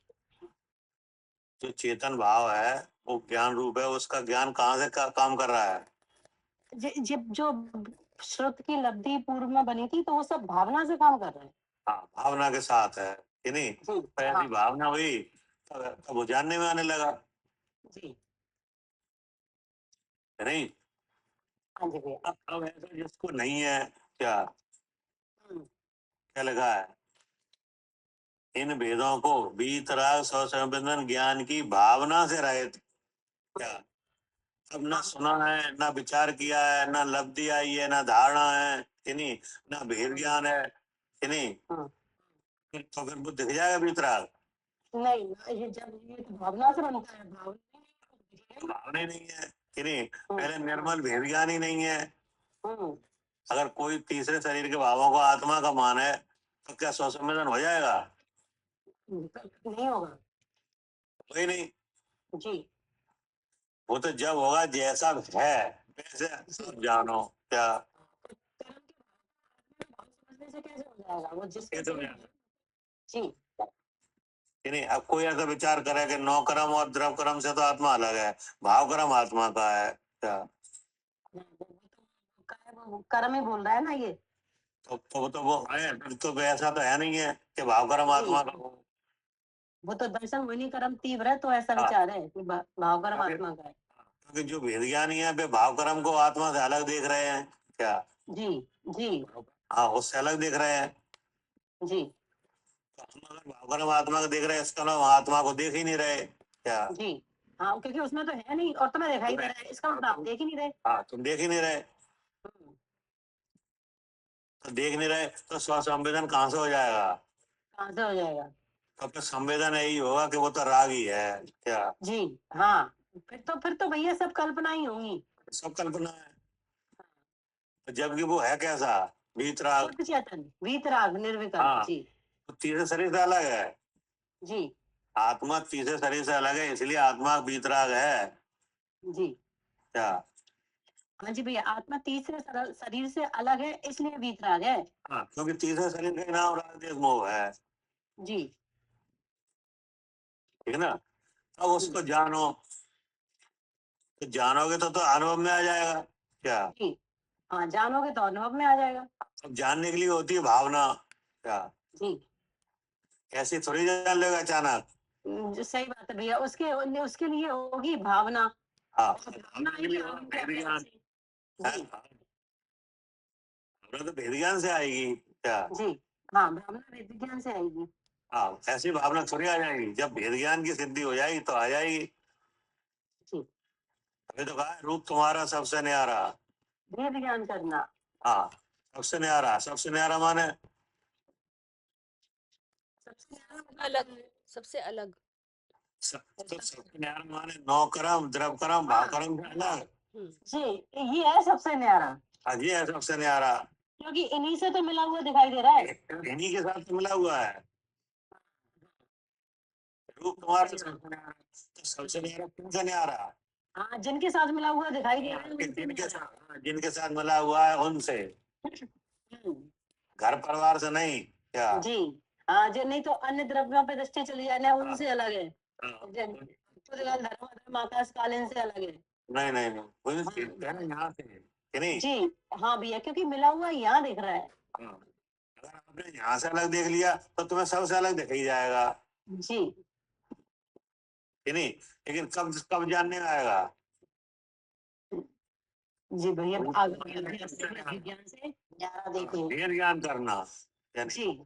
जो चेतन भाव है वो ज्ञान रूप है, उसका ज्ञान कहाँ से काम कर रहा है। जब जो श्रुत की लब्धि पूर्व में बनी थी तो वो सब भावना से काम कर रहे हैं। हाँ, भावना के साथ है कि नहीं, जी। पहली हाँ। भावना हुई तब वो जानने में आने लगा, जी। है नहीं। हाँ जी भैया। अब ऐसा जिसको नहीं है क्या, हम्म। क्या लिखा है, इन भेदों को बीतराग स्वसंवेदन ज्ञान की भावना से रहित क्या, अब ना सुना है, ना विचार किया है, ना लब्धि आई है, ना धारणा है कि नहीं, ना भेद ज्ञान है कि नहीं, हम्म। तो फिर वो दिख जाएगा बीतराग। नहीं, ये जब ये तो भावना से बनता है, तो भावना ही नहीं है कि नहीं, हम्म। पहले निर्मल भेद ज्ञान ही नहीं है। हम्म। अगर कोई तीसरे शरीर के भावों को आत्मा का मान है तो क्या स्वसंवेदन हो जाएगा, नहीं होगा। वही नहीं। जी। वो तो जब होगा जैसा है वैसे सब जानो क्या, कर्म के भाव समझने से कैसे हो जाएगा वो जिसके कैसे हो जाएगा जी। कि नहीं। अब कोई ऐसा विचार करे कि नौ कर्म और द्रव कर्म से तो आत्मा अलग है, भाव कर्म आत्मा का है क्या, वो कर्म ही बोल रहा है ना ये। तो वो है, फिर तो ऐसा तो है नहीं है कि भाव कर्म जी। आत्मा का हो। वो तो दर्शन वही कर्म तीव्र है तो ऐसा हाँ, विचार है कि भाव कर्म क्योंकि आत्मा का है। क्योंकि जो भेद ज्ञानी है वे भाव कर्म को आत्मा से अलग देख रहे हैं क्या, जी। जी। हाँ उससे अलग देख रहे हैं। जी। तो हम अगर भाव कर्म आत्मा को देख रहे हैं, इसका नाम आत्मा को देख ही नहीं रहे क्या, जी। हाँ, क्योंकि उसमें तो है नहीं और तुम्हें दिखाई दे रहा है, इसका मतलब आप देख ही नहीं रहे। हाँ तुम देख ही नहीं रहे, हम्म। तो देख नहीं रहे तो स्वसंवेदन कहाँ से हो जाएगा। कहाँ से हो जाएगा। तो फिर संवेदन यही होगा कि वो तो राग ही है क्या, जी। हाँ, फिर तो भैया सब कल्पना ही होंगी। सब कल्पना है। तो जबकि वो है कैसा, वीतराग। शुद्ध चेतन वीतराग निर्विकल्प। हाँ, जी। तो तीसरे शरीर से अलग है, जी। आत्मा तीसरे शरीर से अलग है, इसलिए आत्मा वीतराग है जी। क्या। हाँ जी भैया, आत्मा तीसरे शरीर से अलग है इसलिए वीतराग है। हाँ, क्योंकि तीसरे शरीर का नाम राग देश मोह है, जी। ठीक है ना। अब हम्म। उसको जानो, तो जानोगे तो अनुभव में आ जाएगा क्या। जी। हाँ, जानोगे तो अनुभव में आ जाएगा। अब जानने के लिए होती है भावना क्या, जी। ऐसी थोड़ी जान लेगा अचानक। जो सही बात है भैया, उसके उसके लिए होगी भावना। हाँ, और भावना भावना के आएगी लिए होगा आनंद के भेद अभ्यास ज्ञान। से। हाँ, जी। भावना तो भेद ज्ञान से आएगी क्या। जी। हाँ, भावना विज्ञान से आएगी। हाँ, ऐसी भावना थोड़ी आ जाएगी, जब भेद ज्ञान की सिद्धि हो जाएगी तो आ जाएगी। जी। अभी तो कहा है, रूप तुम्हारा सबसे न्यारा। भेद ज्ञान करना। हाँ, सबसे न्यारा, सबसे न्यारा माने सबसे न्यारा मतलब अलग, सबसे अलग। तो सबसे न्यारा माने नौ कर्म द्रव कर्म भाव कर्म से अलग। हम्म। जी, ये है सबसे न्यारा। हाँ जी, है सबसे न्यारा, क्योंकि इन्हीं से तो मिला हुआ दिखाई दे रहा है। इन्हीं के साथ तो मिला हुआ है। रूप तुम्हारा सही बात। सबसे न्यारा, तो सबसे न्यारा किनसे न्यारा, हाँ, जिनके साथ मिला हुआ दिखाई दे रहा है उनसे जिनके न्यारा। साथ, हाँ, जिनके साथ मिला हुआ है उनसे, हम्म। घर परिवार से नहीं क्या। जी। हाँ, जो नहीं तो अन्य द्रव्यों पे दृष्टि चली जाए ना, हाँ, उनसे अलग है। हाँ, पुर्तगाल धर्म धर्म आकाश कालीन से अलग है। नहीं नहीं नहीं, वो हाँ। कहना यहाँ से है, कि नहीं। जी। हाँ भैया, क्योंकि मिला हुआ यहाँ दिख रहा है। हाँ, अगर आपने यहाँ से अलग देख लिया तो तुम्हें सबसे अलग दिख ही जाएगा जी। कि नहीं। लेकिन कब कब जानने में आएगा, जी भैया, रूप आगे तुम्हारा अभ्यास सबसे देखिए, न्यारा। विज्ञान से न्यारा हाँ, देखिए। भेद ज्ञान करना या नहीं। जी।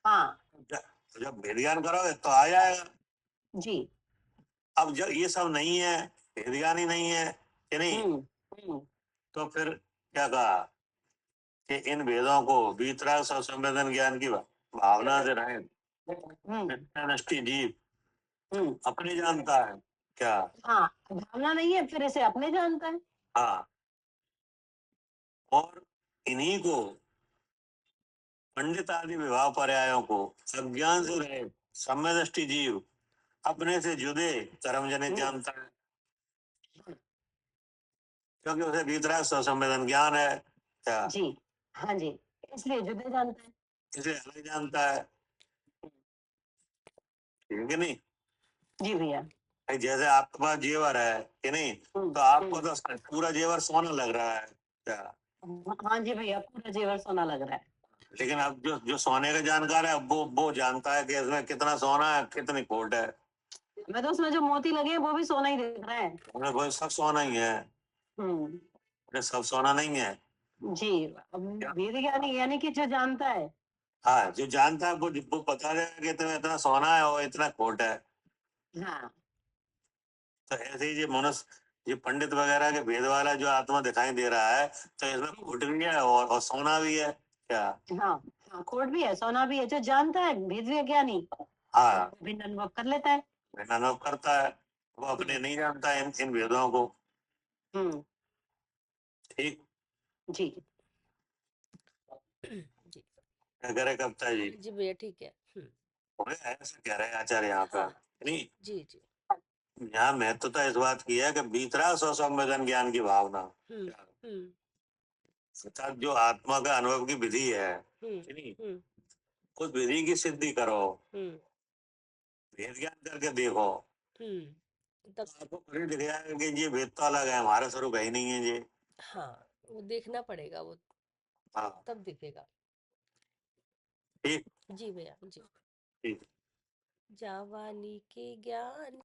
हाँ। जब भेद ज्ञान करोगे तो आ जाएगा। जी। अब जब ये सब नहीं है, भेद ज्ञान ही नहीं है कि नहीं, हम्म। हम्म। तो फिर क्या कहा कि इन भेदों को बीतराग सब संवेदन ज्ञान की भावना से रहे हम्म। नष्टि जीव हम्म। अपने जानता है क्या। हाँ, भावना नहीं है फिर इसे अपने जानता है। हाँ, और इन्हीं को पंडित आदि विवाह पर्यायों को अज्ञान से रहे सम्य दृष्टि जीव अपने से जुदे कर्म जनित जानता है। क्योंकि उसे भीतर है स्वसंवेदन ज्ञान है क्या, जी हाँ जी, इसलिए जुदा जानता है। इसे अलग जानता है, ठीक है कि नहीं। जी भैया। भाई जैसे आपके पास जेवर है कि नहीं, तो आपको तो पूरा जेवर सोना लग रहा है क्या, हाँ जी भैया, पूरा जेवर सोना लग रहा है। लेकिन अब जो जो सोने का जानकार है वो जानता है कि इसमें कितना सोना है कितनी खोट है, मैं तो उसमें जो मोती लगे हैं वो भी सोना ही दिख रहा है। हमें कोई सब सोना ही है, हम्म। ये सब सोना नहीं है। जी, अब वेद ज्ञानी यानी कि जो जानता है। हाँ, जो जानता है वो बता देगा कि तुम्हें इतना सोना है और इतना खोट है। हाँ तो ऐसे ही जो मनुष्य, ये पंडित वगैरह के भेद वाला जो आत्मा दिखाई दे रहा है, तो इसमें खोट भी है और सोना भी है क्या। हाँ हाँ, खोट भी है सोना भी है, जो जानता है वेद ज्ञानी हाँ, भिन्न अनुभव कर लेता है। भिन्न अनुभव करता है, वो अपने नहीं जानता है इन भेदों को। हम्म। ठीक, जी जी क्या करे कविता जी, जी भैया ठीक है। हमें ऐसा कह रहे हैं आचार्य यहाँ पे, हाँ नहीं जी जी। यहाँ महत्वता इस बात की है कि भीतरा स्वसंवेदन ज्ञान की भावना, हम्म हम्म अर्थात जो आत्मा का अनुभव की विधि है हम्म कि नहीं, हम्म उस विधि की सिद्धि करो, हम्म भेद ज्ञान करके देखो, तब तो आपको फिर दिख जाएगा कि ये भेद तो अलग है, हमारा स्वरूप है ही नहीं है ये। हाँ वो देखना पड़ेगा, वो हाँ, तब दिखेगा। ठीक जी भैया जी। ठीक। जावानी के ज्ञान